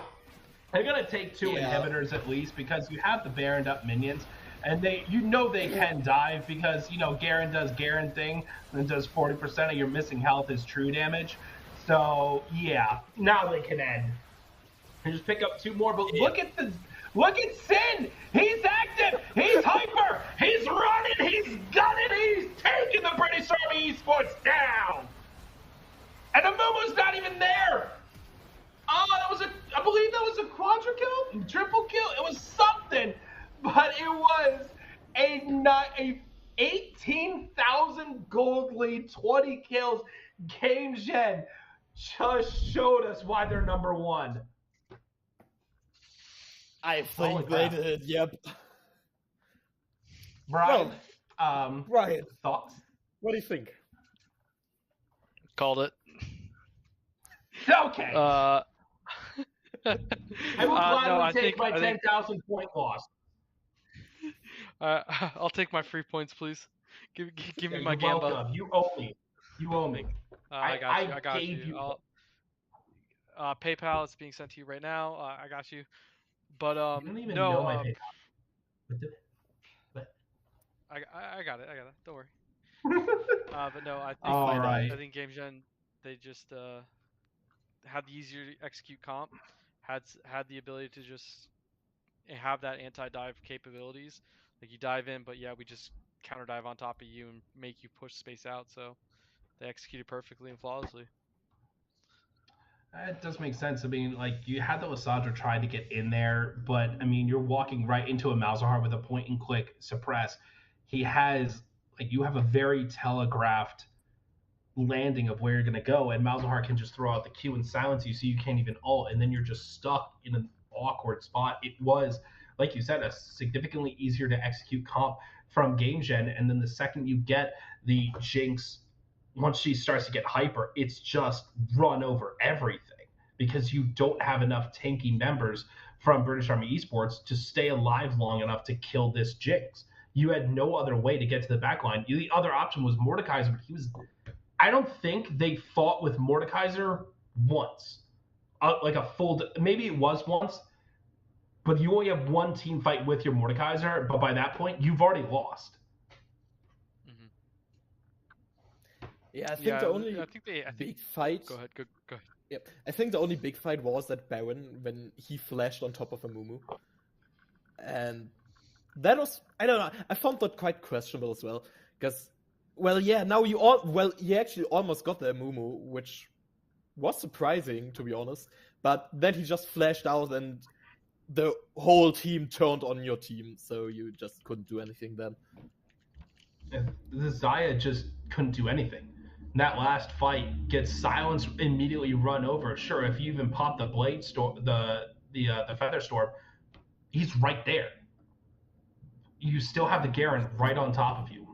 They're gonna take two inhibitors at least because you have the Baroned up minions, and they can dive because Garen does Garen thing and does 40% of your missing health is true damage. So yeah, now they can end. And just pick up two more. But look at Sin. He's active. He's hyper. He's running. He's gunning. He's taking the British Army Esports down. And Amumu's not even there. Oh, I believe that was a quadra kill, triple kill. It was something, but it was a 18,000 gold lead, 20 kills. Game Gen just showed us why they're number one. I think they did. Yep. Brian, Brian, thoughts? what do you think? Called it. Okay. I will gladly take my 10,000 point loss. I'll take my free points, please. Give me my You're GAN buff. welcome. You owe me. You owe me. I got gave you. you. PayPal is being sent to you right now. I got you. But You don't even know my PayPal. But I got it. Don't worry. But no, I think Game Gen, they just had the easier to execute comp, had the ability to just have that anti-dive capabilities. Like you dive in, but we just counter dive on top of you and make you push space out. So they executed perfectly and flawlessly. It does make sense. I mean, like, you had the Wasadra try to get in there, but, I mean, you're walking right into a Malzahar with a point-and-click suppress. He has, like, you have a very telegraphed landing of where you're going to go, and Malzahar can just throw out the Q and silence you so you can't even ult, and then you're just stuck in an awkward spot. It was, like you said, a significantly easier to execute comp from Game Gen, and then the second you get the Jinx, once she starts to get hyper, it's just run over everything because you don't have enough tanky members from British Army Esports to stay alive long enough to kill this Jinx. You had no other way to get to the backline. The other option was Mordekaiser, but I don't think they fought with Mordekaiser once. Like a full, maybe it was once, but you only have one team fight with your Mordekaiser, but by that point, you've already lost. Yeah, I think the only big fight. Go ahead. Yeah, I think the only big fight was that Baron when he flashed on top of a Mumu, and that was, I don't know. I found that quite questionable as well because, now you actually almost got the Mumu, which was surprising to be honest. But then he just flashed out and the whole team turned on your team, so you just couldn't do anything then. The Xayah just couldn't do anything. That last fight gets silenced, immediately run over. Sure, if you even pop the blade storm, the feather storm, he's right there. You still have the Garen right on top of you.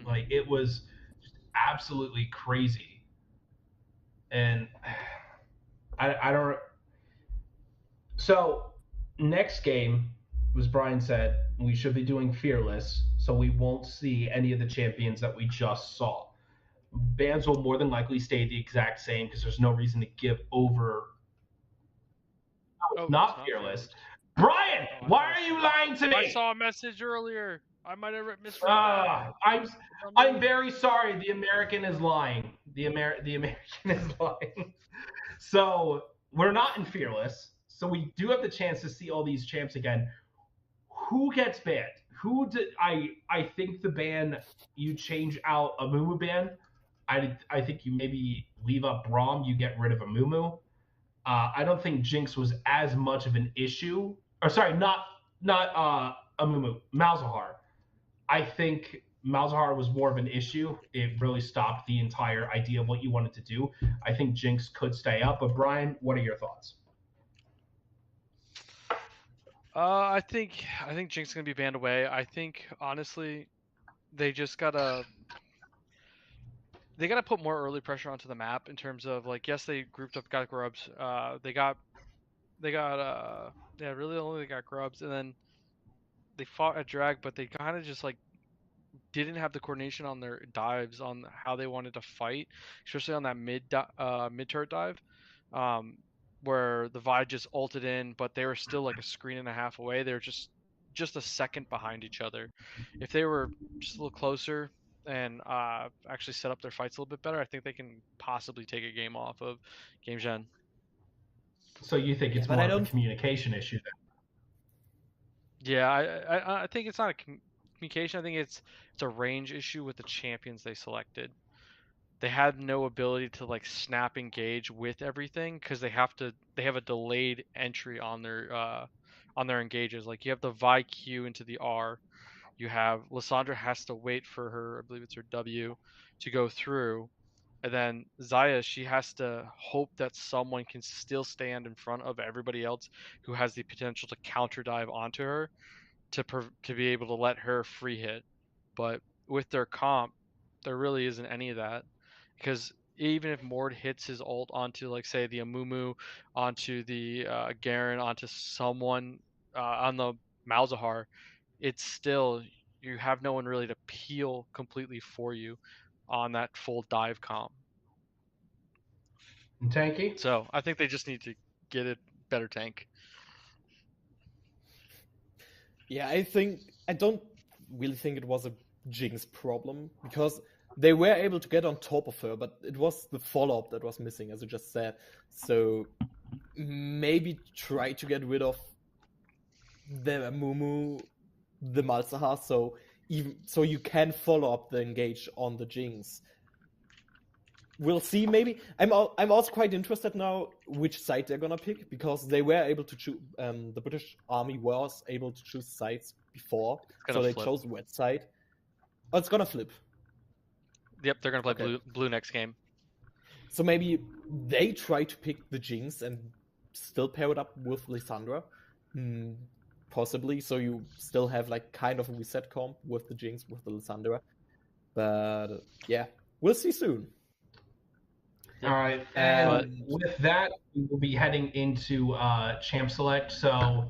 Like, it was just absolutely crazy. And I don't. So next game, as Brian said, we should be doing Fearless, so we won't see any of the champions that we just saw. Bans will more than likely stay the exact same because there's no reason to give over. Not Fearless. Brian, why are you lying to me? I saw a message earlier. I might have misread. I'm very sorry. The American is lying. The American is lying. So we're not in Fearless. So we do have the chance to see all these champs again. Who gets banned? I think the ban, you change out a Mumu ban. I think you maybe leave up Braum, you get rid of a Mumu. I don't think Jinx was as much of an issue. Or sorry, not a Mumu, Malzahar. I think Malzahar was more of an issue. It really stopped the entire idea of what you wanted to do. I think Jinx could stay up, but Brian, what are your thoughts? I think Jinx is gonna be banned away. I think honestly, they just gotta put more early pressure onto the map in terms of like, yes, they grouped up, got grubs. They really only got grubs, and then they fought a drag, but they kind of just like didn't have the coordination on their dives on how they wanted to fight, especially on that mid turret dive, um, where the Vi just ulted in, but they were still like a screen and a half away. They were just a second behind each other. If they were just a little closer and actually set up their fights a little bit better, I think they can possibly take a game off of Game Gen. So you think Yeah, it's but more I of a don't. communication issue then? Yeah, I think it's not a communication. I think it's a range issue with the champions they selected. They had no ability to like snap engage with everything because they have a delayed entry on their engages. Like you have the Vi Q into the R. You have Lissandra has to wait for her, I believe it's her W, to go through. And then Zaya, she has to hope that someone can still stand in front of everybody else who has the potential to counter dive onto her to be able to let her free hit. But with their comp, there really isn't any of that because even if Mord hits his ult onto like say the Amumu, onto the Garen, onto someone on the Malzahar, it's still you have no one really to peel completely for you on that full dive comp. And Tanky? So I think they just need to get a better tank. Yeah, I don't really think it was a Jinx problem because they were able to get on top of her, but it was the follow-up that was missing, as you just said. So maybe try to get rid of the Mumu, the Malzahar, so you can follow up the engage on the Jinx. We'll see. Maybe I'm also quite interested now which side they're gonna pick because they were able to choose. The British Army was able to choose sides before, so they flip. chose wet side. Oh, it's gonna flip. Yep, they're gonna play Okay. blue next game. So maybe they try to pick the Jinx and still pair it up with Lissandra, possibly. So you still have like kind of a reset comp with the Jinx with the Lissandra. But yeah, we'll see soon. All right, and with that, we will be heading into Champ Select. So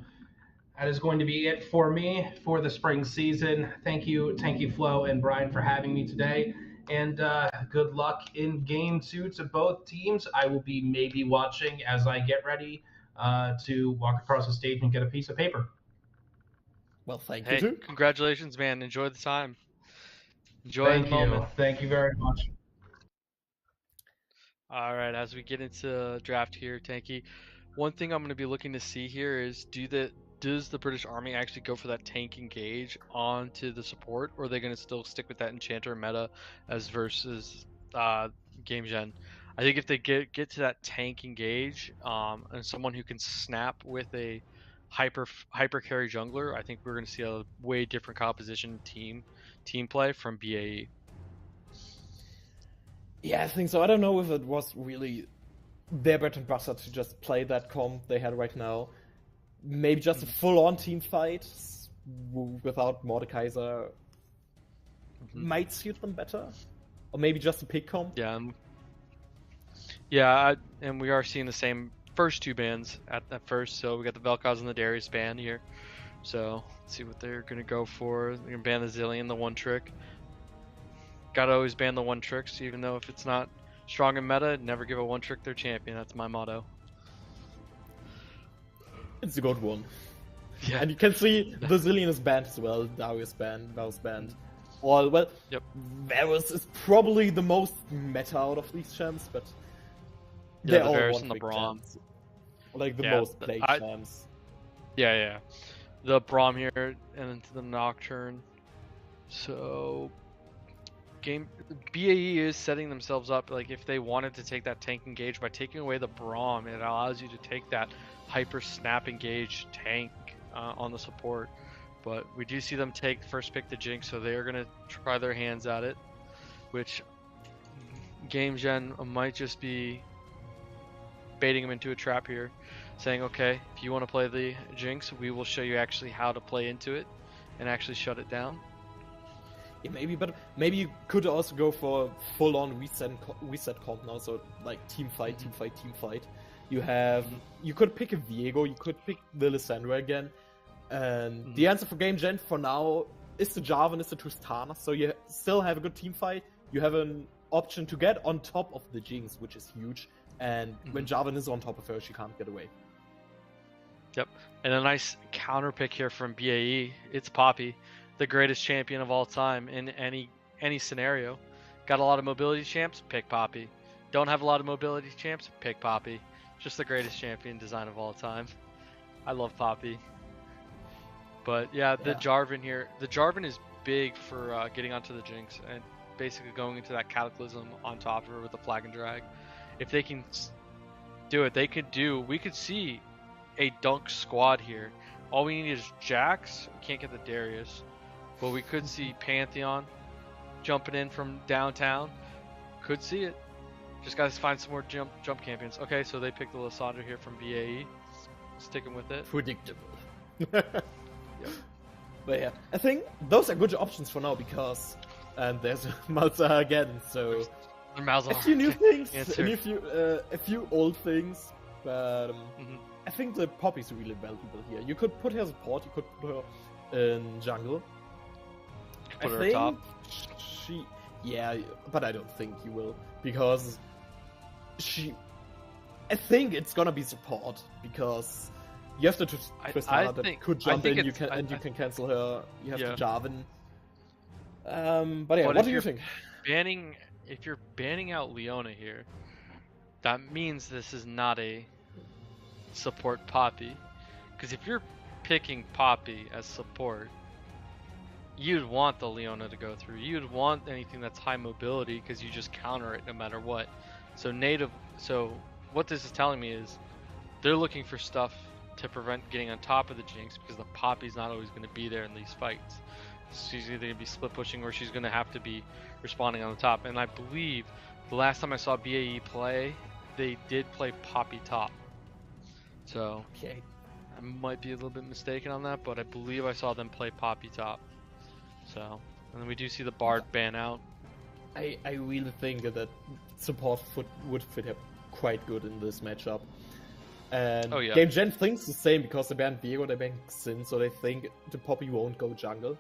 that is going to be it for me for the spring season. Thank you, Flo and Brian, for having me today. And good luck in game 2 to both teams. I will be maybe watching as I get ready to walk across the stage and get a piece of paper. Well, thank Hey, you too. congratulations, man. Enjoy the time. Enjoy Thank the you. moment. Thank you very much. All right, as we get into draft here, Tanky, one thing I'm going to be looking to see here is does the British Army actually go for that tank engage onto the support, or are they going to still stick with that enchanter meta as versus game gen? I think if they get to that tank engage and someone who can snap with a hyper carry jungler, I think we're going to see a way different composition team play from BAE. Yeah, I think so. I don't know if it was really their bread and butter to just play that comp they had right now. Maybe just a full-on team fight without Mordekaiser might suit them better. Or maybe just a pick comp. Yeah, and we are seeing the same first two bans at first. So we got the Vel'Koz and the Darius ban here. So let's see what they're going to go for. They're going to ban the Zillion, the one trick. Gotta always ban the one tricks, even though if it's not strong in meta, never give a one trick their champion. That's my motto. It's a good one. Yeah. And you can see the Zillion is banned as well. Darius banned, Varus banned. Well, yep. Varus is probably the most meta out of these champs, but yeah, they're all Varus one and the trick Braum. champs. Like the most played champs. Yeah. The Braum here and into the Nocturne. So BAE is setting themselves up, like if they wanted to take that tank engage by taking away the Braum, it allows you to take that hyper snap engage tank on the support. But we do see them take first pick to Jinx, so they are going to try their hands at it, which Game Gen might just be baiting them into a trap here, saying, okay, if you want to play the Jinx, we will show you actually how to play into it and actually shut it down. Yeah, maybe, but maybe you could also go for full-on reset comp now, so like team fight, team fight, team fight. You have, you could pick a Viego, you could pick the Lissandra again, and the answer for Game Gen for now is the Jarvan, is the Tristana, so you still have a good team fight. You have an option to get on top of the Jinx, which is huge, and when Jarvan is on top of her, she can't get away. Yep, and a nice counter pick here from BAE. It's Poppy, the greatest champion of all time in any scenario. Got a lot of mobility champs? Pick Poppy. Don't have a lot of mobility champs? Pick Poppy. Just the greatest champion design of all time. I love Poppy. But yeah, the Jarvan here. The Jarvan is big for getting onto the Jinx and basically going into that Cataclysm on top of her with the Flag and Drag. If they can do it, we could see a dunk squad here. All we need is Jax. We can't get the Darius. But we could see Pantheon jumping in from downtown. Could see it. Just gotta find some more jump champions. Okay, so they picked the Lissandra here from BAE. Sticking with it. Predictable. But yeah, I think those are good options for now because there's Malzahar again, so a few new things, a few old things, but I think the Poppy's really valuable here. You could put her support, you could put her in jungle. Put her top. Yeah, but I don't think you will because I think it's gonna be support because you have to Tristana that could jump in. You can cancel her. You have to Jarvan. But yeah, what do you think? If you're banning out Leona here, that means this is not a support Poppy. Because if you're picking Poppy as support, you'd want the Leona to go through. You'd want anything that's high mobility because you just counter it no matter what. So what this is telling me is they're looking for stuff to prevent getting on top of the Jinx because the Poppy's not always going to be there in these fights. She's either going to be split pushing or she's going to have to be responding on the top. And I believe the last time I saw BAE play, they did play Poppy top. So okay, I might be a little bit mistaken on that, but I believe I saw them play Poppy top. So, and then we do see the Bard ban out. I really think that support would fit him quite good in this matchup. And Game Gen thinks the same because they banned Viego, they banned Xin, so they think the Poppy won't go jungle.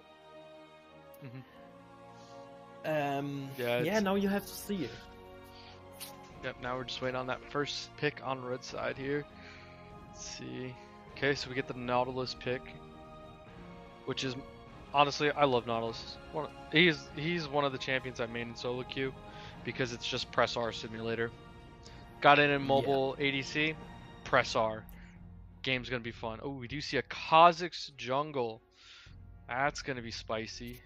Now you have to see it. Yep, now we're just waiting on that first pick on red side here. Let's see. Okay, so we get the Nautilus pick, which is honestly, I love Nautilus. He's one of the champions I made in solo queue because it's just press R simulator. Got in mobile ADC, press R. Game's gonna be fun. Oh, we do see a Kha'Zix jungle. That's gonna be spicy.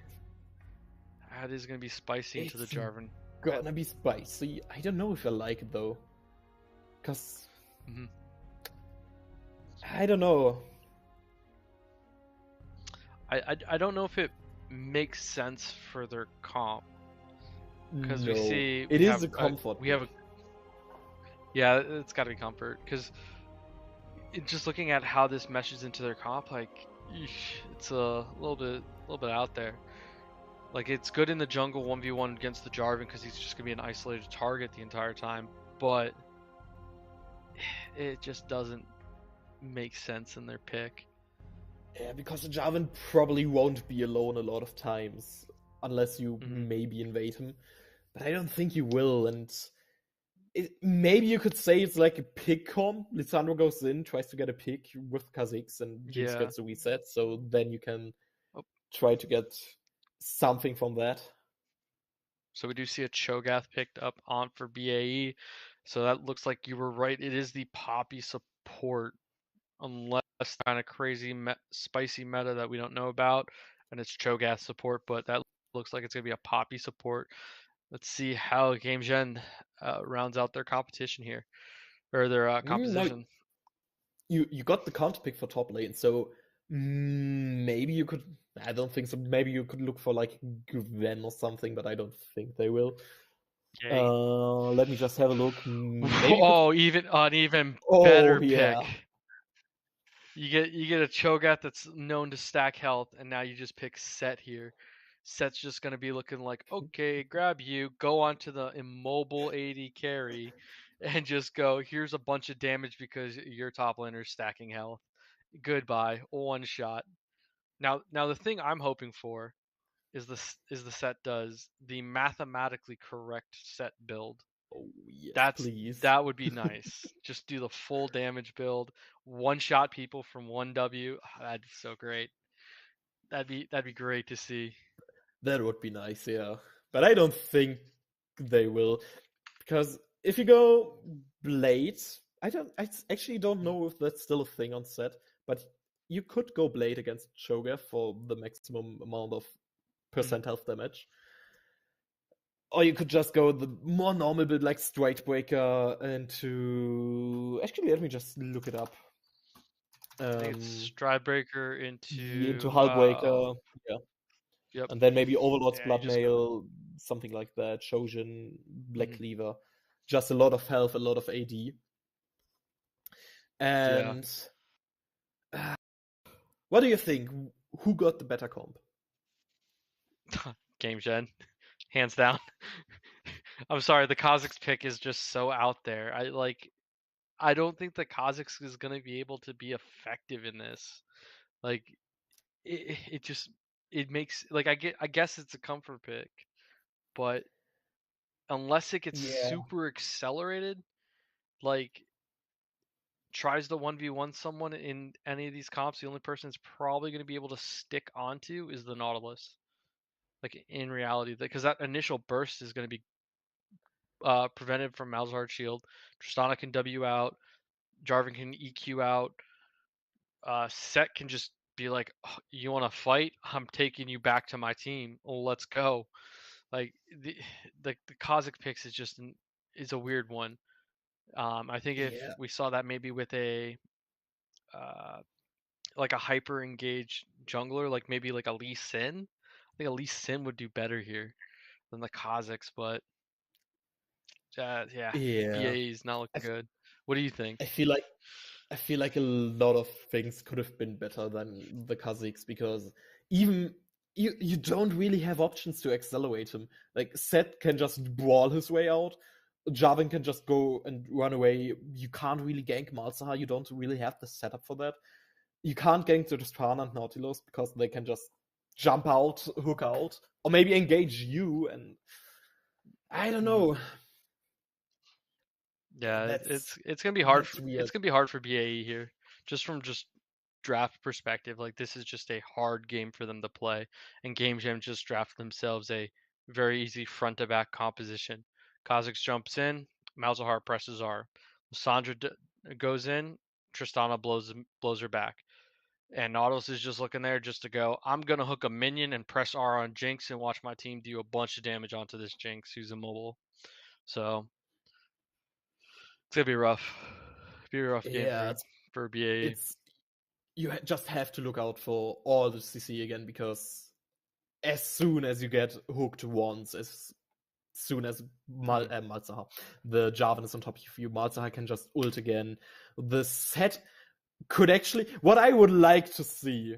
That is gonna be spicy into the Jarvan. Gonna be spicy. I don't know if I like it though, cause I don't know. I don't know if it makes sense for their comp because we see it is a comfort. Yeah, it's got to be comfort because just looking at how this meshes into their comp, like it's a little bit out there. Like it's good in the jungle 1v1 against the Jarvan because he's just gonna be an isolated target the entire time, but it just doesn't make sense in their pick. Yeah, because the Jarvan probably won't be alone a lot of times unless you maybe invade him, but I don't think you will. And maybe you could say it's like a pick comp. Lissandra goes in, tries to get a pick with Kha'Zix, and Jinx gets a reset. So then you can try to get something from that. So we do see a Cho'Gath picked up on for BAE. So that looks like you were right. It is the Poppy support, unless kind of crazy spicy meta that we don't know about, and it's Cho'Gath support. But that looks like it's gonna be a Poppy support. Let's see how Game Gen rounds out their competition here, or their composition. You got the counter pick for top lane, so Maybe you could. I don't think so. Maybe you could look for like GAN or something, but I don't think they will. Yay. Let me just have a look. Maybe you could. Oh, even an even Oh better yeah. pick. You get a Cho'Gath that's known to stack health, and now you just pick Set here. Set's just gonna be looking like, okay, grab you, go onto the immobile AD carry, and just go. Here's a bunch of damage because your top laner's stacking health. Goodbye, one shot. Now the thing I'm hoping for is the Set does the mathematically correct Set build. Oh yes, please. That would be nice. Just do the full damage build, one shot people from 1W. That'd be so great. That'd be great to see. That would be nice, yeah. But I don't think they will, because if you go Blade, actually don't know if that's still a thing on set, but you could go Blade against Cho'Gath for the maximum amount of percent health damage. Or you could just go the more normal build like Strikebreaker into. Actually, let me just look it up. I think it's Stridebreaker into Hullbreaker, yeah. Yep. And then maybe Overlord's Yeah, you just Bloodmail, something like that. Shojin, Black Mhm. Cleaver. Just a lot of health, a lot of AD. And what do you think? Who got the better comp? Game Gen, hands down. I'm sorry, the Kha'Zix pick is just so out there. I don't think the Kha'Zix is gonna be able to be effective in this. Like it makes like I guess it's a comfort pick, but unless it gets Yeah. super accelerated, like tries to 1v1 someone in any of these comps, the only person it's probably going to be able to stick onto is the Nautilus. Like in reality, because that initial burst is going to be prevented from Malzahar's shield. Tristana can W out, Jarvan can EQ out, Set can just be like, oh, you want to fight? I'm taking you back to my team. Oh, let's go. Like the Kha'Zix picks is a weird one. I think if Yeah. we saw that maybe with a like a hyper engaged jungler, like maybe like a Lee Sin, I think a Lee Sin would do better here than the Kha'Zix, but yeah, Yeah. BAE is not looking good. What do you think? I feel like a lot of things could have been better than the Kha'Zix because even you don't really have options to accelerate him. Like Set can just brawl his way out. Jarvan can just go and run away. You can't really gank Malzahar. You don't really have the setup for that. You can't gank the Tristana and Nautilus because they can just jump out, hook out, or maybe engage you. And I don't know. Yeah, That's it's gonna be hard. weird. It's gonna be hard for BAE here, just from draft perspective. Like this is just a hard game for them to play, and Game Jam just drafted themselves a very easy front to back composition. Kha'Zix jumps in, Malzahar presses R, Lissandra goes in, Tristana blows her back, and Nautilus is just looking there just to go. I'm gonna hook a minion and press R on Jinx and watch my team do a bunch of damage onto this Jinx who's immobile. So it's gonna be rough. Be a rough game Yeah, for BAE. it's you just have to look out for all the CC again because as soon as you get hooked once, as soon as Malzahar, the Jarvan is on top of you, Malzahar can just ult again. The set could actually, what I would like to see,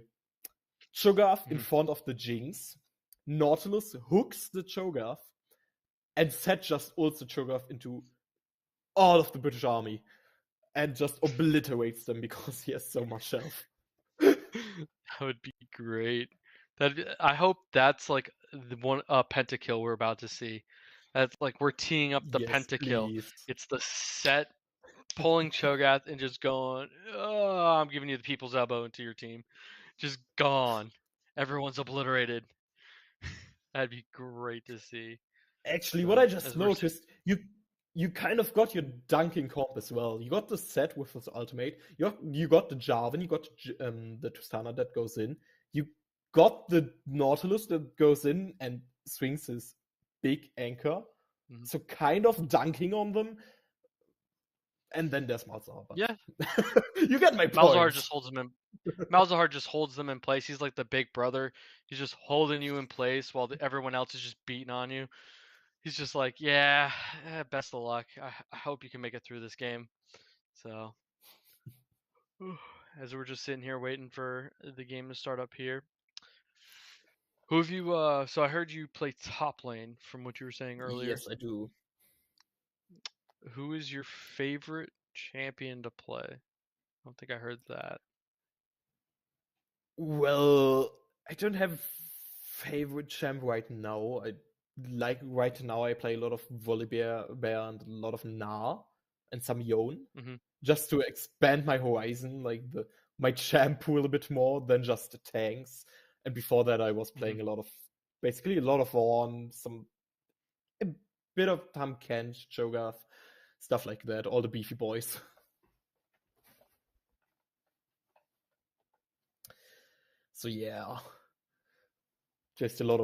Cho'Gath in front of the Jinx, Nautilus hooks the Cho'Gath, and Set just ults the Cho'Gath into all of the British army and just obliterates them because he has so much health. That would be great. I hope that's like the one pentakill we're about to see. That's like we're teeing up the Yes, pentakill. please. It's the Set pulling Cho'Gath and just going, oh, I'm giving you the people's elbow into your team. Just gone. Everyone's obliterated. That'd be great to see. Actually, So, what I just as we're noticed, you kind of got your dunking comp as well. You got the Set with his ultimate. You got the Jarvan. You got the Tristana that goes in. You got the Nautilus that goes in and swings his big anchor. Mhm. So kind of dunking on them. And then there's Malzahar, but Yeah, you get my Malzahar point. just holds them in. Malzahar just holds them in place. He's like the big brother. He's just holding you in place while everyone else is just beating on you. He's just like, yeah, best of luck. I hope you can make it through this game. So, as we're just sitting here waiting for the game to start up here, who have you? So I heard you play top lane from what you were saying earlier. Yes, I do. Who is your favorite champion to play? I don't think I heard that. Well, I don't have a favorite champ right now. Right now I play a lot of Volibear Bear and a lot of Gnar and some Yone. Mm-hmm. Just to expand my horizon, my champ pool a bit more than just the tanks. And before that I was playing basically a lot of Vaughn, a bit of Tam Kench, Cho'Gath, stuff like that, all the beefy boys. So yeah, just a lot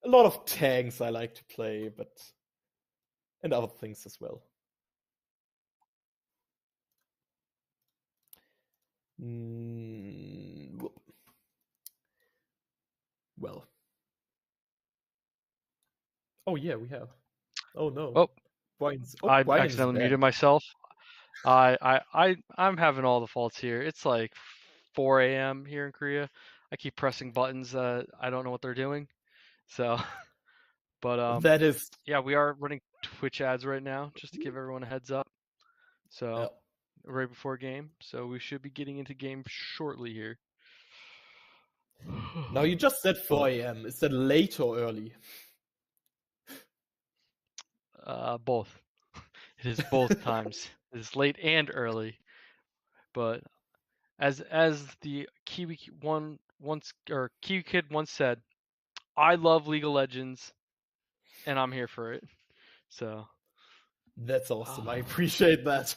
of tanks I like to play, and other things as well. Well. Oh yeah, we have. Oh no. Oh, I Brian is accidentally back. muted myself. I'm having all the faults here. It's like 4 a.m. here in Korea. I keep pressing buttons that I don't know what they're doing. So, but That is yeah, we are running Twitch ads right now, just to give everyone a heads up. So, right before game. So we should be getting into game shortly here. Now you just said 4 a.m. Is that late or early? Both. It is both times. It is late and early. But as the Kiwi kid once said, I love League of Legends, and I'm here for it. So That's awesome. I appreciate that.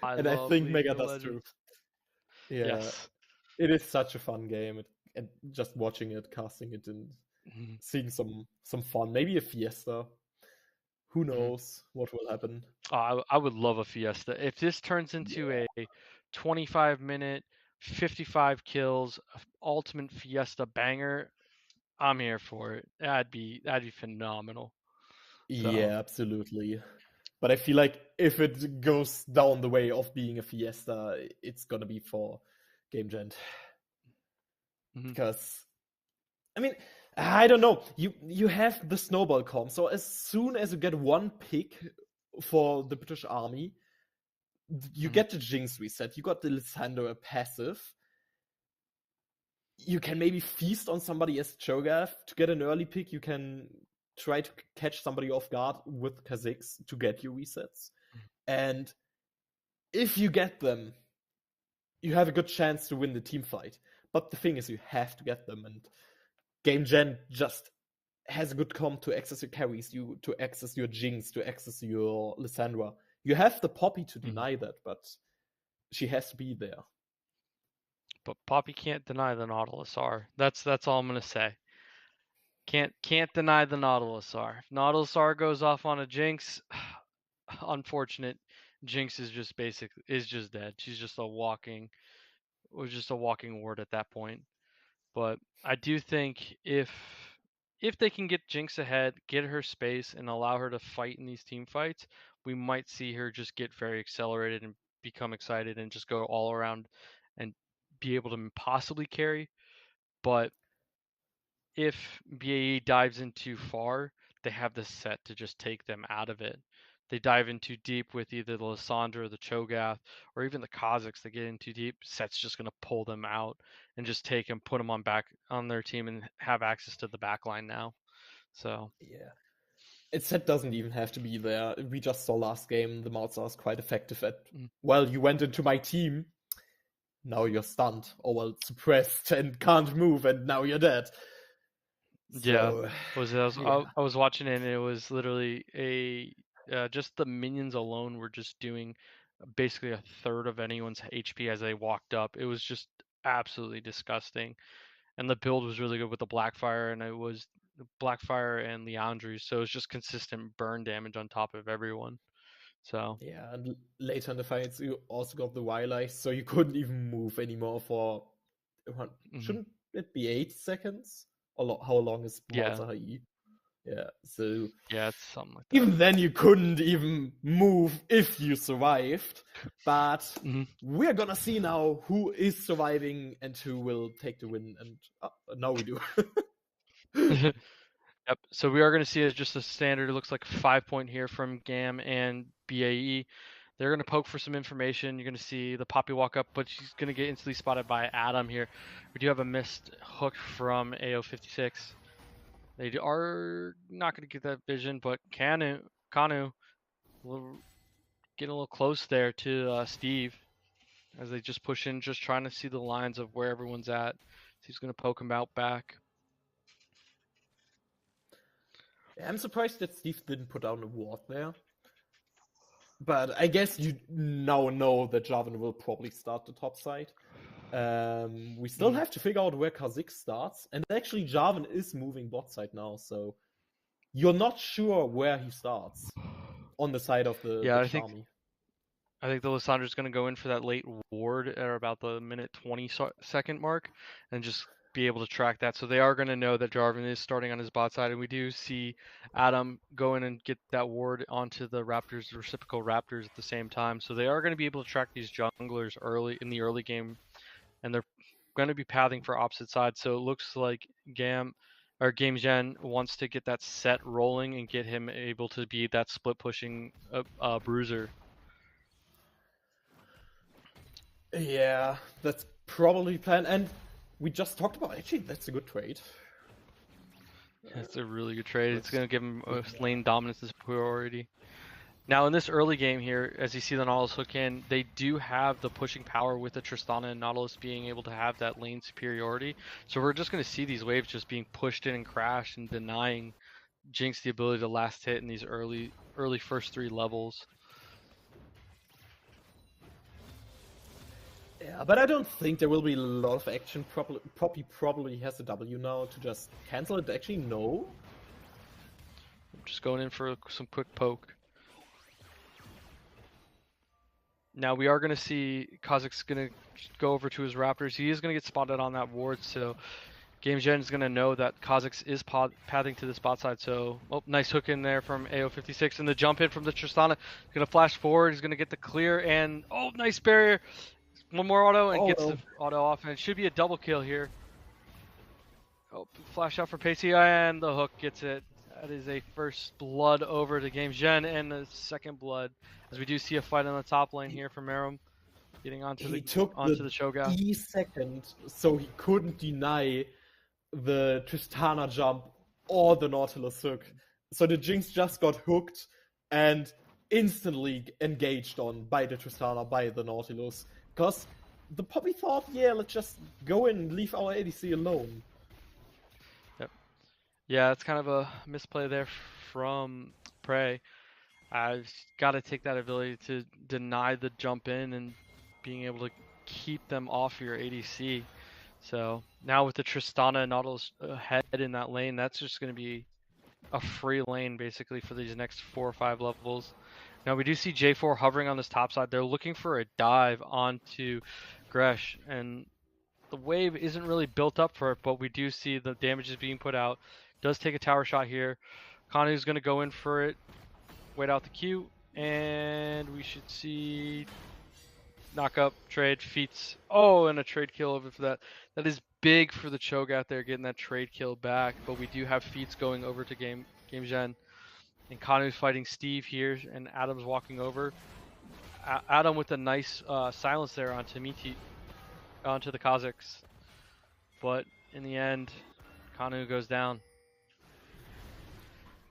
And I think League Mega of does too. Legends. Yeah, Yes. it is such a fun game, and just watching it, casting it, and seeing some fun. Maybe a fiesta. Who knows what will happen? I would love a fiesta. If this turns into a 25-minute, 55 kills, ultimate fiesta banger, I'm here for it. That'd be phenomenal. Yeah, absolutely. But I feel like if it goes down the way of being a fiesta, it's gonna be for Game Gent. Because, I mean, I don't know. You have the snowball comp, so as soon as you get one pick for the British Army, you get the Jinx reset. You got the Lissandra passive. You can maybe feast on somebody as Cho'Gath to get an early pick. You can try to catch somebody off guard with Kha'Zix to get your resets. And if you get them, you have a good chance to win the team fight. But the thing is, you have to get them, and Game Gen just has a good comp to access your carries, to access your Jinx, to access your Lissandra. You have the Poppy to deny that, but she has to be there. But Poppy can't deny the Nautilus R. That's all I'm gonna say. Can't deny the Nautilus R. If Nautilus R goes off on a Jinx, unfortunate. Jinx is just dead. She's just a walking ward at that point. But I do think if they can get Jinx ahead, get her space, and allow her to fight in these team fights, we might see her just get very accelerated and become excited and just go all around and be able to possibly carry. But if BAE dives in too far, they have the set to just take them out of it. They dive in too deep with either the Lissandra or the Cho'Gath, or even the Kha'Zix. They get in too deep, set's just going to pull them out and just take them, put them on their team, and have access to the back line now. So yeah, set doesn't even have to be there. We just saw last game the Malzahar is quite effective at. Well, you went into my team. Now you're stunned, or well, suppressed and can't move, and now you're dead. So, I was watching it, and it was literally just the minions alone were just doing basically a third of anyone's HP as they walked up. It was just absolutely disgusting. And the build was really good with the Blackfire, and it was Blackfire and Leandri, so it was just consistent burn damage on top of everyone. So Yeah, and later in the fights, you also got the wildlife, so you couldn't even move anymore for. Shouldn't it be 8 seconds? Or how long is yeah, Malta HE? Yeah, so yeah, it's something like that. even then you couldn't even move if you survived. But we're gonna see now who is surviving and who will take the win. And now we do. Yep. So we are going to see just a standard. It looks like 5-point here from GAM and BAE. They're going to poke for some information. You're going to see the Poppy walk up, but she's going to get instantly spotted by Adam here. We do have a missed hook from AO56. They are not going to get that vision, but Kanu getting a little close there to Steve as they just push in, just trying to see the lines of where everyone's at. So he's going to poke him out back. I'm surprised that Steve didn't put down a ward there. But I guess you now know that Jarvan will probably start the top side. We still have to figure out where Kha'Zix starts. And actually, Jarvan is moving bot side now, so you're not sure where he starts on the side of the Charmy. I think the Lissandra's going to go in for that late ward at about the minute 20-second mark and just be able to track that. So they are going to know that Jarvan is starting on his bot side, and we do see Adam go in and get that ward onto the Raptors, the reciprocal Raptors at the same time. So they are going to be able to track these junglers early in the early game, and they're going to be pathing for opposite sides. So it looks like Game Gen wants to get that set rolling and get him able to be that split pushing bruiser. Yeah, that's probably planned. And we just talked about actually that's a good trade. That's a really good trade. It's going to give him lane dominance and superiority. Now in this early game here, as you see the Nautilus hook in, they do have the pushing power with the Tristana and Nautilus being able to have that lane superiority. So we're just going to see these waves just being pushed in and crashed and denying Jinx the ability to last hit in these early first 3 levels. Yeah, but I don't think there will be a lot of action. Poppy probably has a W now to just cancel it. Actually, no. I'm just going in for some quick poke. Now we are going to see Kha'Zix going to go over to his Raptors. He is going to get spotted on that ward, so Game Gen is going to know that Kha'Zix is pathing to the spot side. So, nice hook in there from AO56, and the jump in from the Tristana. Going to flash forward. He's going to get the clear, and nice barrier. One more auto and gets the auto off, and it should be a double kill here. Flash out for Pacey, and the hook gets it. That is a first blood over to Game Gen, and the second blood, as we do see a fight on the top lane here from Aram, getting onto the Cho'Gath. He second, so he couldn't deny the Tristana jump or the Nautilus hook. So the Jinx just got hooked and instantly engaged on by the Tristana, by the Nautilus. Because the Poppy thought, yeah, let's just go in and leave our ADC alone. Yep. Yeah, it's kind of a misplay there from Prey. I've got to take that ability to deny the jump in and being able to keep them off your ADC. So now with the Tristana and Nautilus ahead in that lane, that's just going to be a free lane basically for these next 4 or 5 levels. Now we do see J4 hovering on this top side. They're looking for a dive onto Gresh, and the wave isn't really built up for it, but we do see the damage is being put out. Does take a tower shot here. Kanu's going to go in for it. Wait out the Q, and we should see knock up, trade, feats. And a trade kill over for that. That is big for the Cho'Gath there, getting that trade kill back, but we do have feats going over to Game Gen. And Kanu's fighting Steve here, and Adam's walking over. Adam with a nice silence there onto the Kha'Zix. But in the end, Kanu goes down.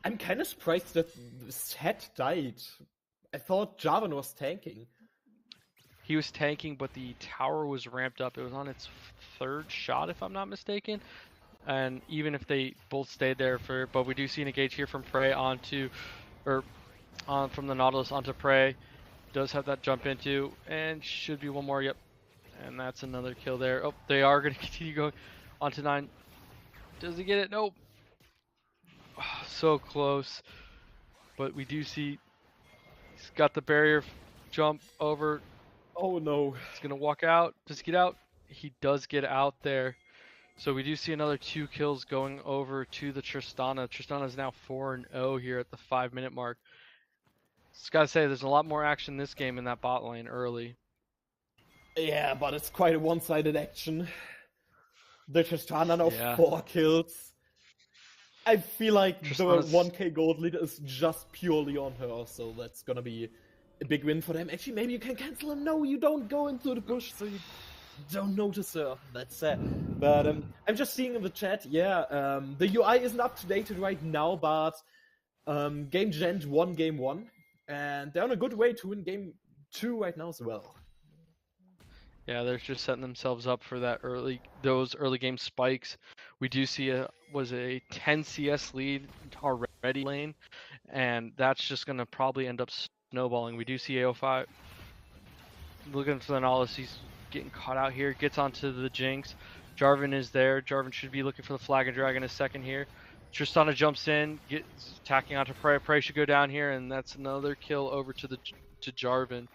I'm kind of surprised that Set died. I thought Jarvan was tanking. He was tanking, but the tower was ramped up. It was on its 3rd shot, if I'm not mistaken. And even if they both stayed there but we do see an engage here from Prey from the Nautilus onto Prey. Does have that jump into, and should be one more, yep. And that's another kill there. They are going to continue going onto 9. Does he get it? Nope. So close. But we do see He's got the barrier jump over. Oh no. He's going to walk out. Does he get out? He does get out there. So we do see another 2 kills going over to the Tristana. Tristana is now 4-0 here at the 5-minute mark. Just gotta say, there's a lot more action this game in that bot lane early. Yeah, but it's quite a one-sided action. The Tristana now Yeah. 4 kills. I feel like Tristana's- the 1k gold leader is just purely on her, so that's gonna be a big win for them. Actually, maybe you can cancel her. No, you don't go into the bush, so you don't notice her. That's sad. But I'm just seeing in the chat, yeah, the UI isn't up to date right now, but Game Gent won Game 1, and they're on a good way to win Game 2 right now as well. Yeah, they're just setting themselves up for those early game spikes. We do see a 10 CS lead already lane, and that's just gonna probably end up snowballing. We do see AO5 looking for the Nautilus. He's getting caught out here. Gets onto the Jinx. Jarvan is there. Jarvan should be looking for the Flag and Dragon a second here. Tristana jumps in, gets attacking onto Prey. Prey should go down here, and that's another kill over to Jarvan.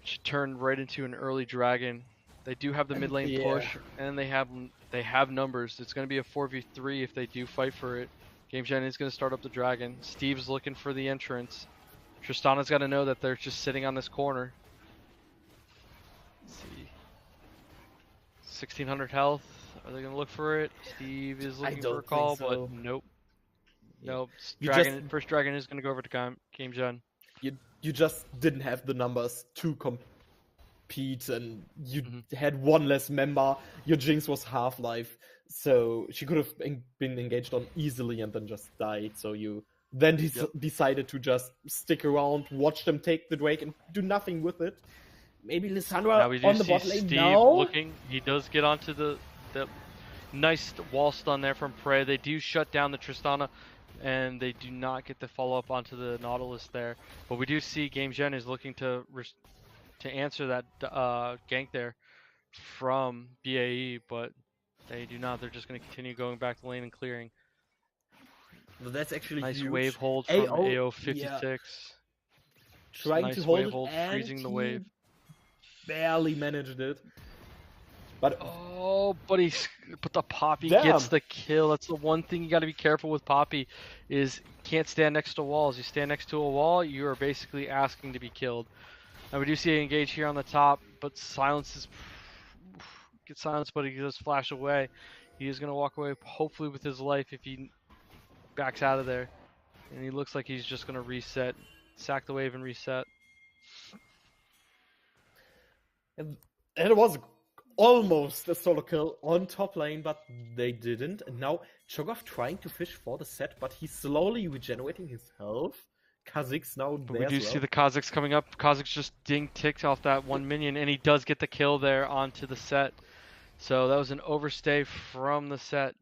Should turn right into an early dragon. They do have the mid lane push, and they have numbers. It's going to be a 4v3 if they do fight for it. Game Gen is going to start up the dragon. Steve's looking for the entrance. Tristana's got to know that they're just sitting on this corner. Let's see. 1600 health. Are they going to look for it? Steve is looking for a call, but nope. Yeah. Nope. You First dragon is going to go over to Game Gen. You just didn't have the numbers to compete, and you had one less member. Your Jinx was Half-Life, so she could have been engaged on easily and then just died. So you then decided to just stick around, watch them take the Drake, and do nothing with it. Maybe Lissandra on the bot lane Steve now. Looking, he does get onto the nice wall stun there from Prey. They do shut down the Tristana, and they do not get the follow-up onto the Nautilus there. But we do see Game Gen is looking to answer that gank there from BAE, but they do not. They're just going to continue going back the lane and clearing. Well, that's actually Nice huge. wave hold from AO 56. Yeah. Trying nice to hold wave it, hold, and freezing the wave. Barely managed it. But but the Poppy Damn. gets the kill. That's the one thing you got to be careful with Poppy, is you can't stand next to walls. You stand next to a wall, you are basically asking to be killed. And we do see it engage here on the top, but gets silenced, but he does flash away. He is going to walk away, hopefully with his life, if he backs out of there. And he looks like he's just going to reset, sack the wave and reset. and it was almost a solo kill on top lane, but they didn't. And now Cho'Gath trying to fish for the set, but he's slowly regenerating his health. Kha'Zix now But there we do as well. see the Kha'Zix coming up. Kha'Zix just ticked off that one minion, and he does get the kill there onto the set. So that was an overstay from the set.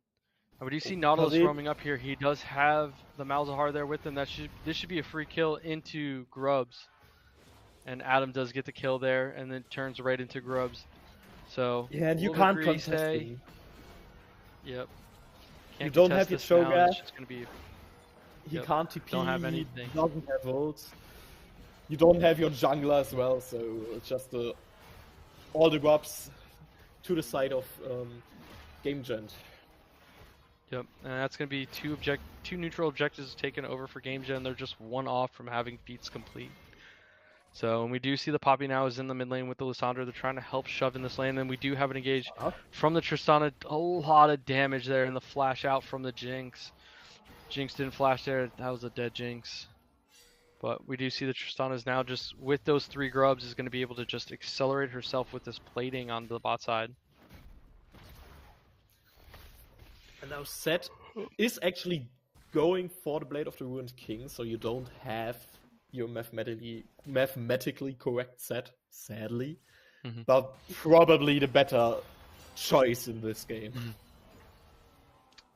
And we do see Nautilus Kha'Zix. roaming up here. He does have the Malzahar there with him. This should be a free kill into Grubs. And Adam does get the kill there, and then turns right into Grubs. So Yeah, and you little can't greedy contest stay. him. Yep. You don't have your contest this now, Cho'Gath. it's just gonna be He Yep. can't TP, Don't have anything. he doesn't have ults. You don't have your jungler as well, so it's just all the grubs to the side of Game Gen. Yep, and that's going to be two neutral objectives taken over for Game Gen. They're just one off from having feats complete. So, and we do see the Poppy now is in the mid lane with the Lissandra. They're trying to help shove in this lane. And we do have an engage from the Tristana. A lot of damage there, and the flash out from the Jinx. Jinx didn't flash there. That was a dead Jinx. But we do see the Tristana is now just, with those 3 grubs, is going to be able to just accelerate herself with this plating on the bot side. And now Set is actually going for the Blade of the Ruined King, so you don't have your mathematically correct set, sadly. But probably the better choice in this game.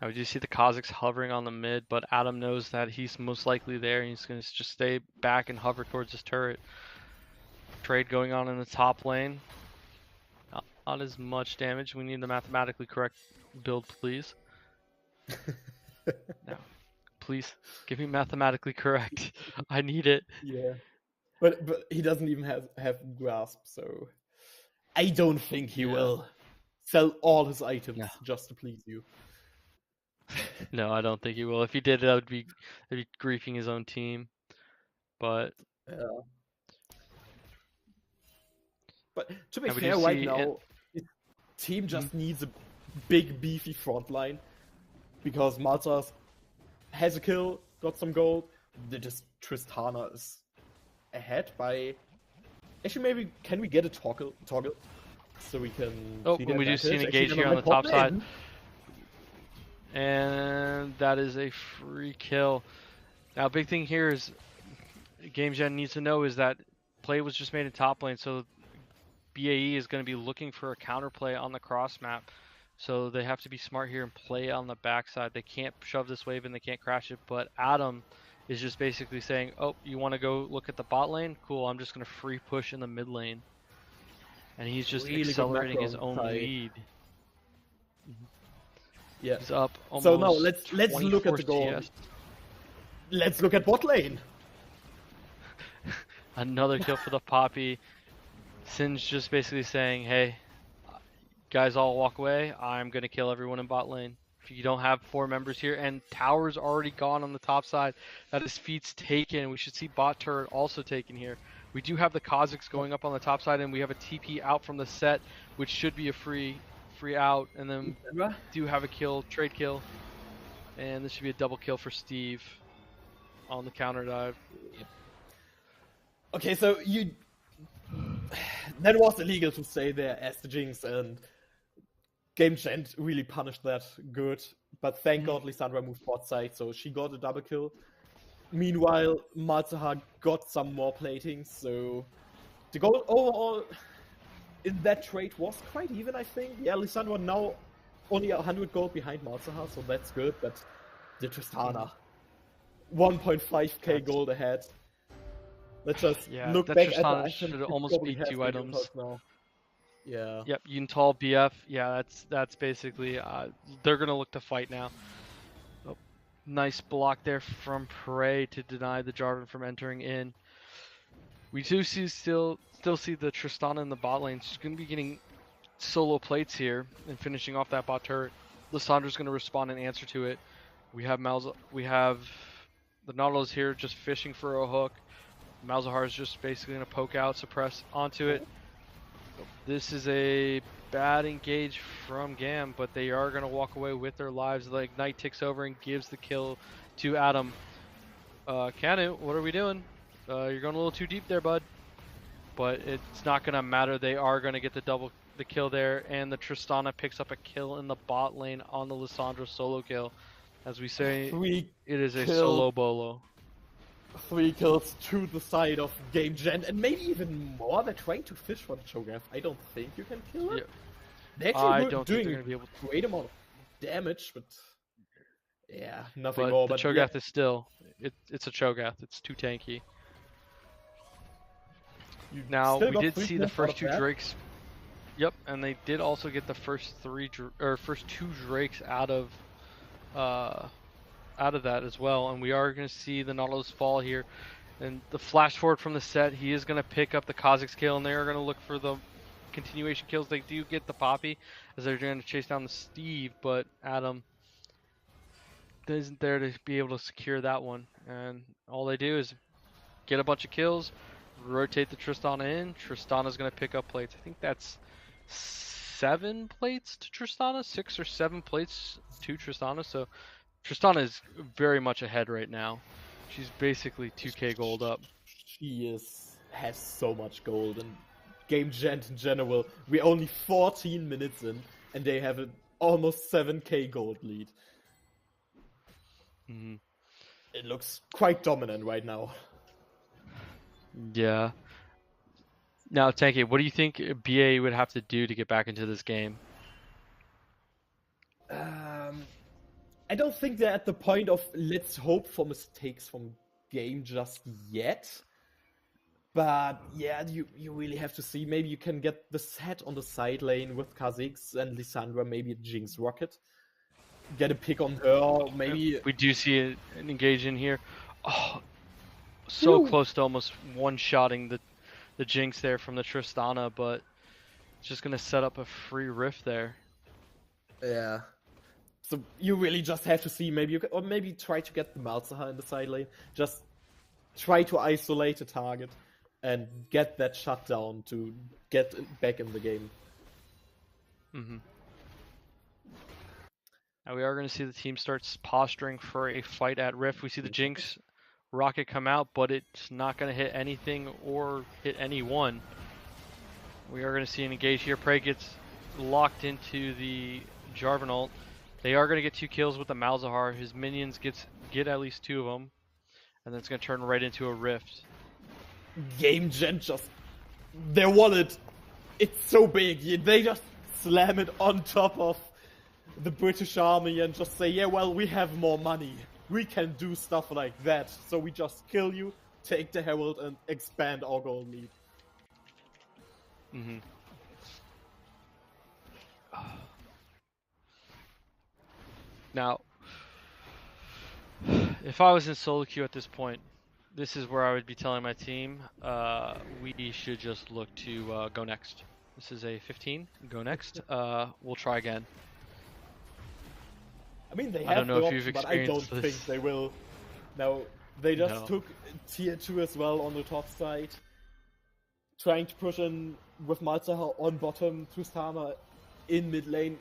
Now we do see the Kha'Zix hovering on the mid, but Adam knows that he's most likely there, and he's going to just stay back and hover towards his turret. Trade going on in the top lane. Not as much damage. We need the mathematically correct build, please. Now, please give me mathematically correct. I need it. Yeah. But he doesn't even have grasp, so I don't think he Yeah. will sell all his items No. just to please you. No, I don't think he will. If he did, that'd be griefing his own team. But But to be And we do fair, right see now, his team just needs a big, beefy front line because Maltas has a kill, got some gold. Just Tristana is ahead by. Actually, maybe can we get a toggle so we can? Oh, see and we do see an advantage? engage Actually, here on the never mind, top side. lane. And that is a free kill. Now, big thing here is Game Gen needs to know is that play was just made in top lane, so BAE is going to be looking for a counterplay on the cross map. So they have to be smart here and play on the backside. They can't shove this wave and they can't crash it. But Adam is just basically saying, oh, you want to go look at the bot lane? Cool, I'm just going to free push in the mid lane. And he's just Really good accelerating his macro own play. lead. Yeah. He's up almost So now let's look at the 24 goal. TS. Let's look at bot lane. Another kill for the Poppy. Sin's just basically saying, hey, guys all walk away. I'm going to kill everyone in bot lane. If you don't have 4 members here, and tower's already gone on the top side. That is feats taken. We should see bot turret also taken here. We do have the Kazakhs going up on the top side, and we have a TP out from the set, which should be a free out. And then do have a kill, trade kill. And this should be a double kill for Steve on the counter dive. Okay, so that was illegal to stay there as the Jinx, and Game Gen really punished that good. But thank God Lissandra moved bot side, so she got a double kill. Meanwhile, Malzahar got some more platings, so the goal overall in that trade was quite even, I think. Yeah, Lissandra now only 100 gold behind Malzahar, so that's good, but the Tristana, 1.5k gold ahead. Let's just look that back Tristana at the items. should It almost probably be has 2 been items. used now. Yeah. Yep, Yuntal BF. Yeah, that's basically they're gonna look to fight now. Oh, nice block there from Prey to deny the Jarvan from entering in. We do see still see the Tristana in the bot lane. She's gonna be getting solo plates here and finishing off that bot turret. Lissandra's gonna respond and answer to it. We have the Nautilus here just fishing for a hook. Malzahar is just basically gonna poke out, suppress onto it. This is a bad engage from GAN, but they are going to walk away with their lives. The Ignite ticks over and gives the kill to Adam. Canu, what are we doing? You're going a little too deep there, bud. But it's not going to matter. They are going to get the kill there, and the Tristana picks up a kill in the bot lane on the Lissandra solo kill. As we say, it is a solo bolo. 3 kills to the side of Game Gen, and maybe even more. They're trying to fish for the Cho'Gath. I don't think you can kill it. Yeah. They're I actually don't think doing they're going to be able to. great amount of damage, but yeah, nothing But more. the But Cho'Gath is still, it's a Cho'Gath. It's too tanky. you Now still we got did 3 see the kills out first of 2 that. Drakes. Yep, and they did also get the first 2 Drakes out of that as well. And we are going to see the Nautilus fall here. And the flash forward from the set, he is going to pick up the Kazakhs kill, and they are going to look for the continuation kills. They do get the Poppy as they're going to chase down the Steve, but Adam isn't there to be able to secure that one. And all they do is get a bunch of kills, rotate the Tristana in. Tristana's going to pick up plates. I think that's 7 plates to Tristana, 6 or 7 plates to Tristana. So Tristana is very much ahead right now. She's basically 2k gold up. She has so much gold, and Game Gen in general, we're only 14 minutes in, and they have an almost 7k gold lead. It looks quite dominant right now. Yeah. Now, Tanky, what do you think BA would have to do to get back into this game? I don't think they're at the point of let's hope for mistakes from game just yet. But yeah, you really have to see. Maybe you can get the set on the side lane with Kha'Zix and Lissandra, maybe a Jinx Rocket. get a pick on her. Maybe We do see an engage in here. Oh, so close to almost one-shotting the Jinx there from the Tristana, but it's just gonna set up a free rift there. yeah. So you really just have to see, maybe you can, or maybe try to get the Malzahar in the side lane. Just try to isolate a target and get that shutdown to get back in the game. Now we are going to see the team starts posturing for a fight at Rift. We see the Jinx rocket come out, but it's not going to hit anything or hit anyone. We are going to see an engage here. Prey gets locked into the Jarvan ult. They are going to get 2 kills with the Malzahar. His minions get at least 2 of them. And then it's going to turn right into a Rift. Game Gen just... Their wallet, it's so big. They just slam it on top of the British army and just say, yeah, well, we have more money. We can do stuff like that. So we just kill you, take the Herald, and expand our gold lead. Now, if I was in solo queue at this point, this is where I would be telling my team, we should just look to go next. This is a 15, go next. We'll try again. I mean, they I have don't know the if you've option, but I don't experienced think this. they will. Now, they just No. took tier 2 as well on the top side. Trying to push in with Malzahar on bottom, Tristana in mid lane.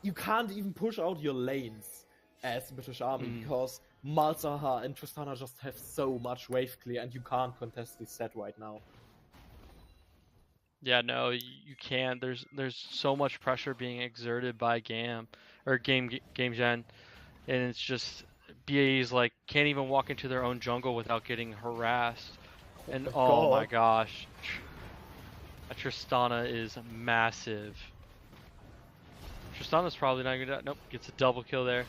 You can't even push out your lanes as the British army because Malzahar and Tristana just have so much wave clear and you can't contest this set right now. Yeah, no, you can't. There's so much pressure being exerted by Game Gen, and it's just BAE's like can't even walk into their own jungle without getting harassed. And oh my gosh, Tristana is massive. Tristana's probably not gonna. Nope, gets a double kill there.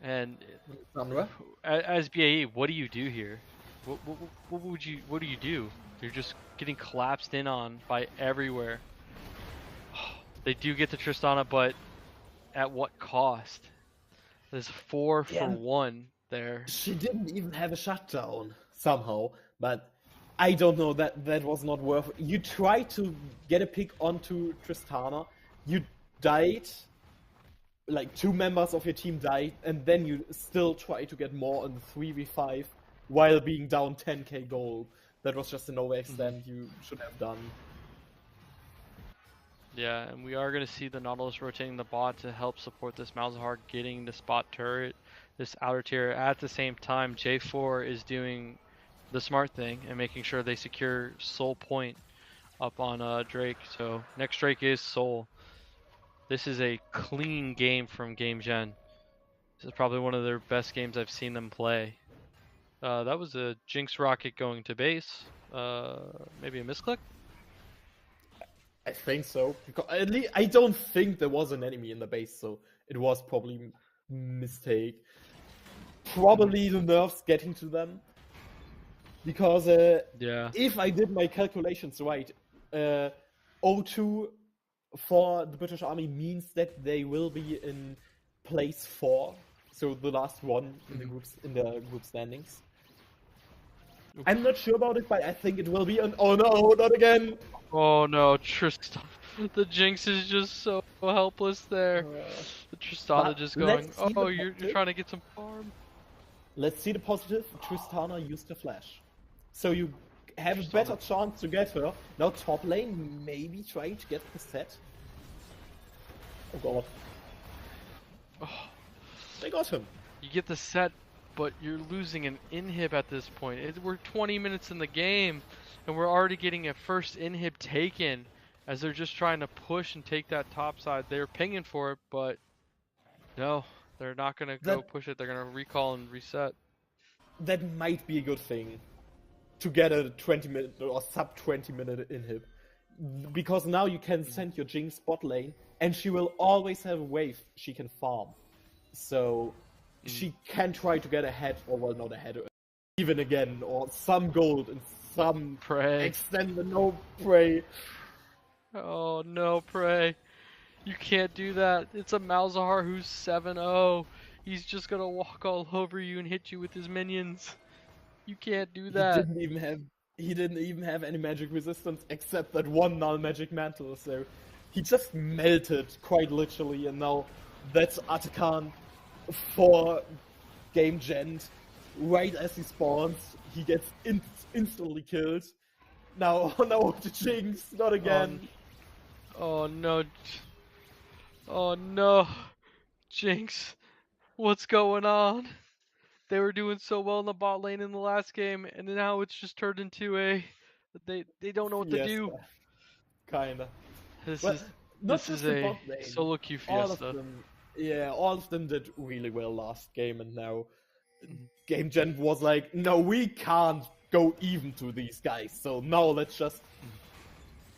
And as BAE, what do you do here? What do you do? You're just getting collapsed in on by everywhere. They do get the Tristana, but at what cost? There's 4 for 1 there. She didn't even have a shutdown somehow, but I don't know, that was not worth it. You tried to get a pick onto Tristana, you died, like 2 members of your team died, and then you still try to get more on the 3v5 while being down 10k gold. That was just an overextend you should have done. Yeah, and we are going to see the Nautilus rotating the bot to help support this Malzahar getting the spot turret, this outer tier. At the same time, J4 is doing the smart thing and making sure they secure Soul Point up on Drake. So next Drake is Soul. This is a clean game from Game Gen. This is probably one of their best games I've seen them play. That was a Jinx rocket going to base. Maybe a misclick? I think so. Because at least I don't think there was an enemy in the base, so it was probably a mistake. Probably the nerfs getting to them. Because if I did my calculations right, 0-2 for the British Army means that they will be in place 4, so the last one in the group standings. I'm not sure about it, but I think it will be an oh no, not again! Oh no, Tristan. The Jinx is just so helpless there. The Tristana just going, oh, you're trying to get some farm. Let's see the positive. Tristana used the flash. So you have a better chance to get her. Now top lane, maybe trying to get the set. Oh god. Oh. They got him. You get the set, but you're losing an inhib at this point. We're 20 minutes in the game, and we're already getting a first inhib taken as they're just trying to push and take that top side. They're pinging for it, but no, they're not going to go push it. They're going to recall and reset. That might be a good thing to get a 20-minute or sub 20-minute inhib. Because now you can send your Jinx bot lane, and she will always have a wave she can farm. So she can try to get ahead, or well, not ahead, even again, or some gold and some Prey. Extend the no Prey. Oh no, Prey. You can't do that. It's a Malzahar who's 7-0. He's just gonna walk all over you and hit you with his minions. You can't do He that. didn't even have any magic resistance except that one null magic mantle, so he just melted quite literally, and now that's Atakan for game gen. Right as he spawns, he gets instantly killed. Now, no, the Jinx, not again. Oh no. Oh no. Jinx. What's going on? They were doing so well in the bot lane in the last game, and now it's just turned into a they don't know what to Yes, do. kinda. This Well, is not this is just the a bot lane. solo queue All of fiesta. them, yeah, all of them did really well last game, and now Mhm. Game Gen was like, no, we can't go even to these guys, so now let's just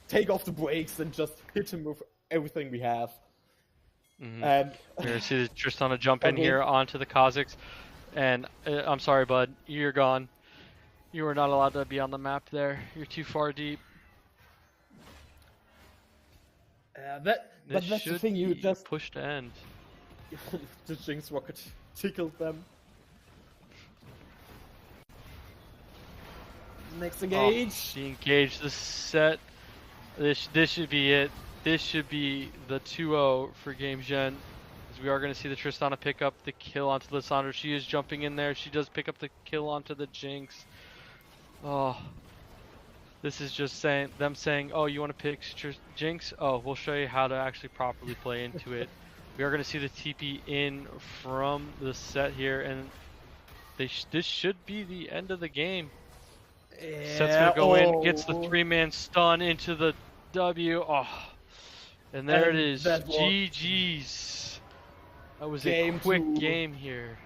take off the brakes and just hit him with everything we have. Mhm. And We're gonna see Tristana jump in okay, here onto the Kazakhs, and I'm sorry, bud, you're gone. You are not allowed to be on the map there. You're too far deep. but This that's the should thing, you be just push to end. the Jinx Rocket tickled them. Next engage. The engage, the set. This should be it. This should be the 2-0 for Game Gen. As we are going to see the Tristana pick up the kill onto Lissandra. She is jumping in there. She does pick up the kill onto the Jinx. Oh, this is just them saying, oh, you want to pick Jinx? Oh, we'll show you how to actually properly play into it. We are going to see the TP in from the set here, and this should be the end of the game. Set's gonna go in, gets the 3-man stun into the W. Oh, and there it is. That was GG's. That was a game quick 2. game here.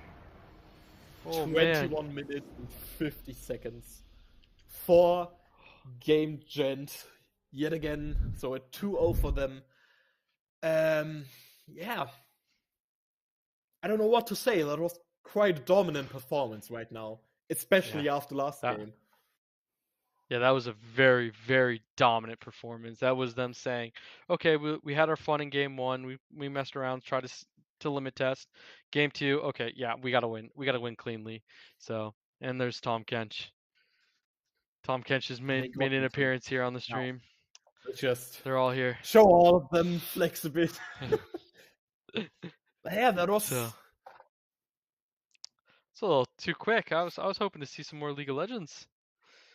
Oh 21 man. minutes and 50 seconds for Game Gent yet again. So a 2-0 for them. Yeah. I don't know what to say. That was quite a dominant performance right now, especially after last game. Yeah, that was a very, very dominant performance. That was them saying, okay, we had our fun in game 1. We messed around, tried to limit test. Game 2, okay, yeah, we gotta win. We gotta win cleanly. So, and there's Tom Kench. Tom Kench has They made got an me too. appearance here on the stream. Just They're all here. show all of them, flex a bit. Yeah, that was. So, it's a little too quick. I was hoping to see some more League of Legends.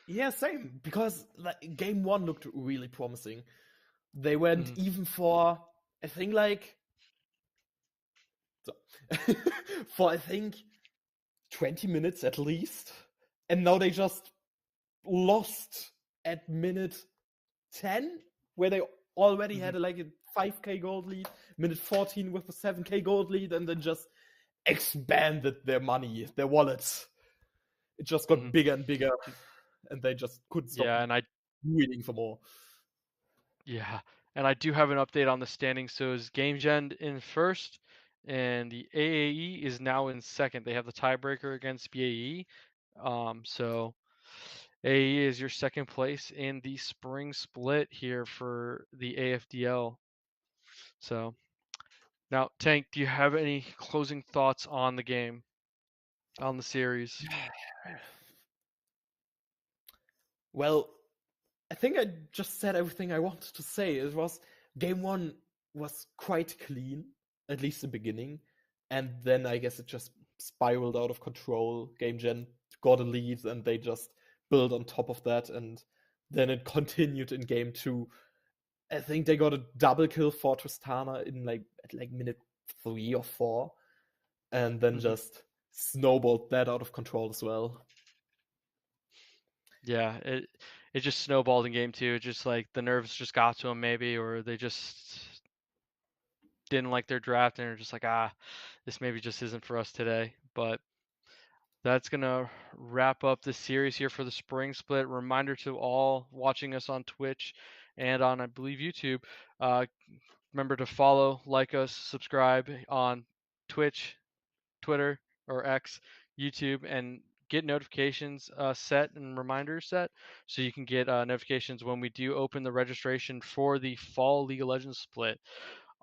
Yeah, same. Because like, game 1 looked really promising. They went even for, I think, like. So, for, I think, 20 minutes at least. And now they just lost at minute 10, where they already had like a 5k gold lead, minute 14 with a 7k gold lead, and then just expanded their money, their wallets. It just got bigger and bigger, and they just couldn't stop winning for more. Yeah, and I do have an update on the standings. So is Game Gen in first, and the AAE is now in second. They have the tiebreaker against BAE. So AAE is your second place in the spring split here for the AFDL. So now, Tank, do you have any closing thoughts on the game, on the series? Well, I think I just said everything I wanted to say. It was game 1 was quite clean, at least the beginning, and then I guess it just spiraled out of control. Game Gen got a lead, and they just built on top of that, and then it continued in game 2. I think they got a double kill for Tristana in like minute 3 or 4, and then just snowballed that out of control as well. Yeah, it just snowballed in game 2. Just like the nerves just got to them maybe, or they just didn't like their draft and are just like, this maybe just isn't for us today. But that's gonna wrap up the series here for the spring split. Reminder to all watching us on Twitch and on, I believe, YouTube. Remember to follow, like us, subscribe on Twitch, Twitter, or X, YouTube, and get notifications set and reminders set so you can get notifications when we do open the registration for the fall League of Legends split.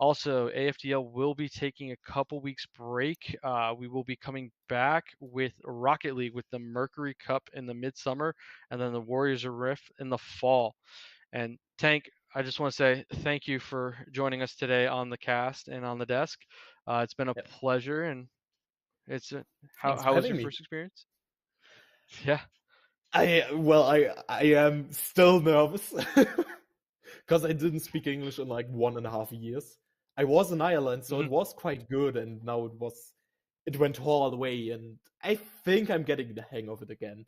Also, AFDL will be taking a couple weeks break. We will be coming back with Rocket League with the Mercury Cup in the midsummer, and then the Warriors of Rift in the fall. And Tank, I just want to say thank you for joining us today on the cast and on the desk. It's been a Yep. pleasure, and it's Thanks for how was having your me. first experience? Yeah. I am still nervous because I didn't speak English in like 1.5 years. I was in Ireland, so it was quite good, and now it went all the way, and I think I'm getting the hang of it again.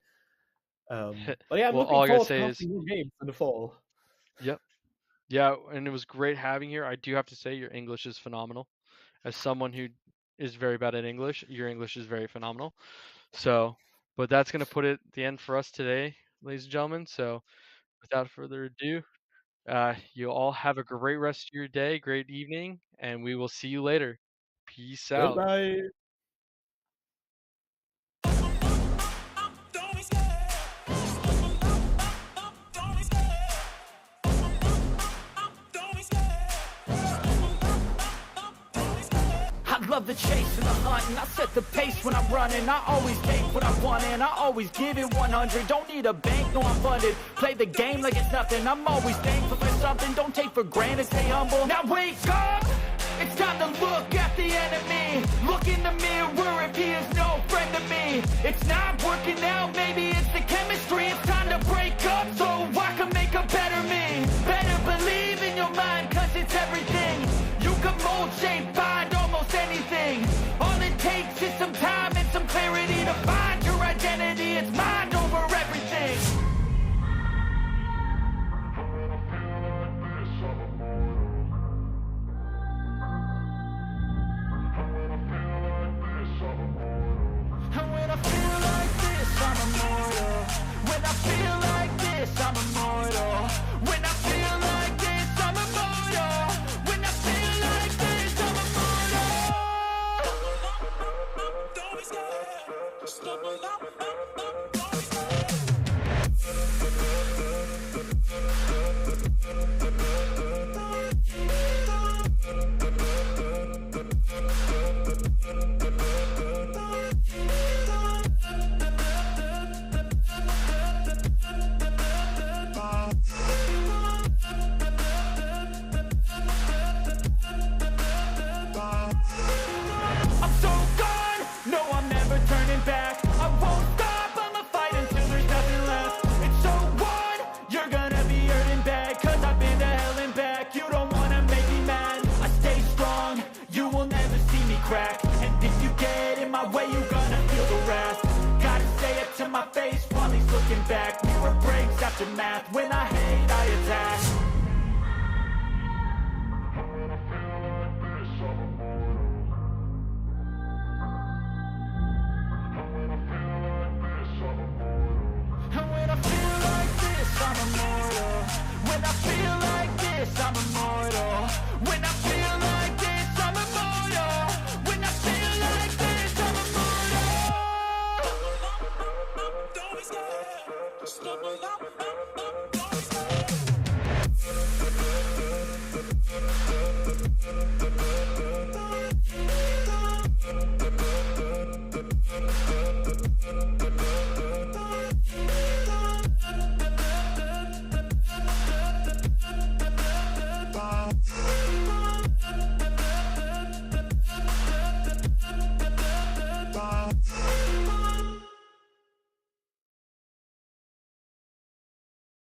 But yeah, I'm Well, looking all I gotta forward to say is, casting new games in the fall. yep. Yeah, and it was great having you here. I do have to say your English is phenomenal. As someone who is very bad at English, your English is very phenomenal. So, but that's going to put it at the end for us today, ladies and gentlemen. So, without further ado, you all have a great rest of your day, great evening, and we will see you later. Peace out. Goodbye. I love the chase and the hunt, and I set the pace when I'm running. I always take what I want and I always give it 100. Don't need a bank, no I'm funded. Play the game like it's nothing. I'm always thankful for something. Don't take for granted, stay humble. Now wake up! It's time to look at the enemy. Look in the mirror if he is no friend to me. It's not working out, maybe it's the chemistry. It's time to break up so I can make a better me. Better believe in your mind, cause it's everything. You can mold, shape, find almost anything. All it takes is some time and some clarity to find your identity. It's mind over everything. And when I feel like this, I'm immortal. When I feel like this, I'm immortal. When I feel like this, I'm immortal. When I feel like this, I'm immortal. Don't be scared. Just level up. Don't be scared. I'm so gone, no I'm never turning back. I won't stop, I'ma fight until there's nothing left. It's so what? You're gonna be hurting bad, cause I've been to hell and back. You don't wanna make me mad, I stay strong, you will never see me crack. And if you get in my way, you're gonna feel the wrath. Gotta say it to my face while he's looking back. Mirror breaks after math, when I hate I attack.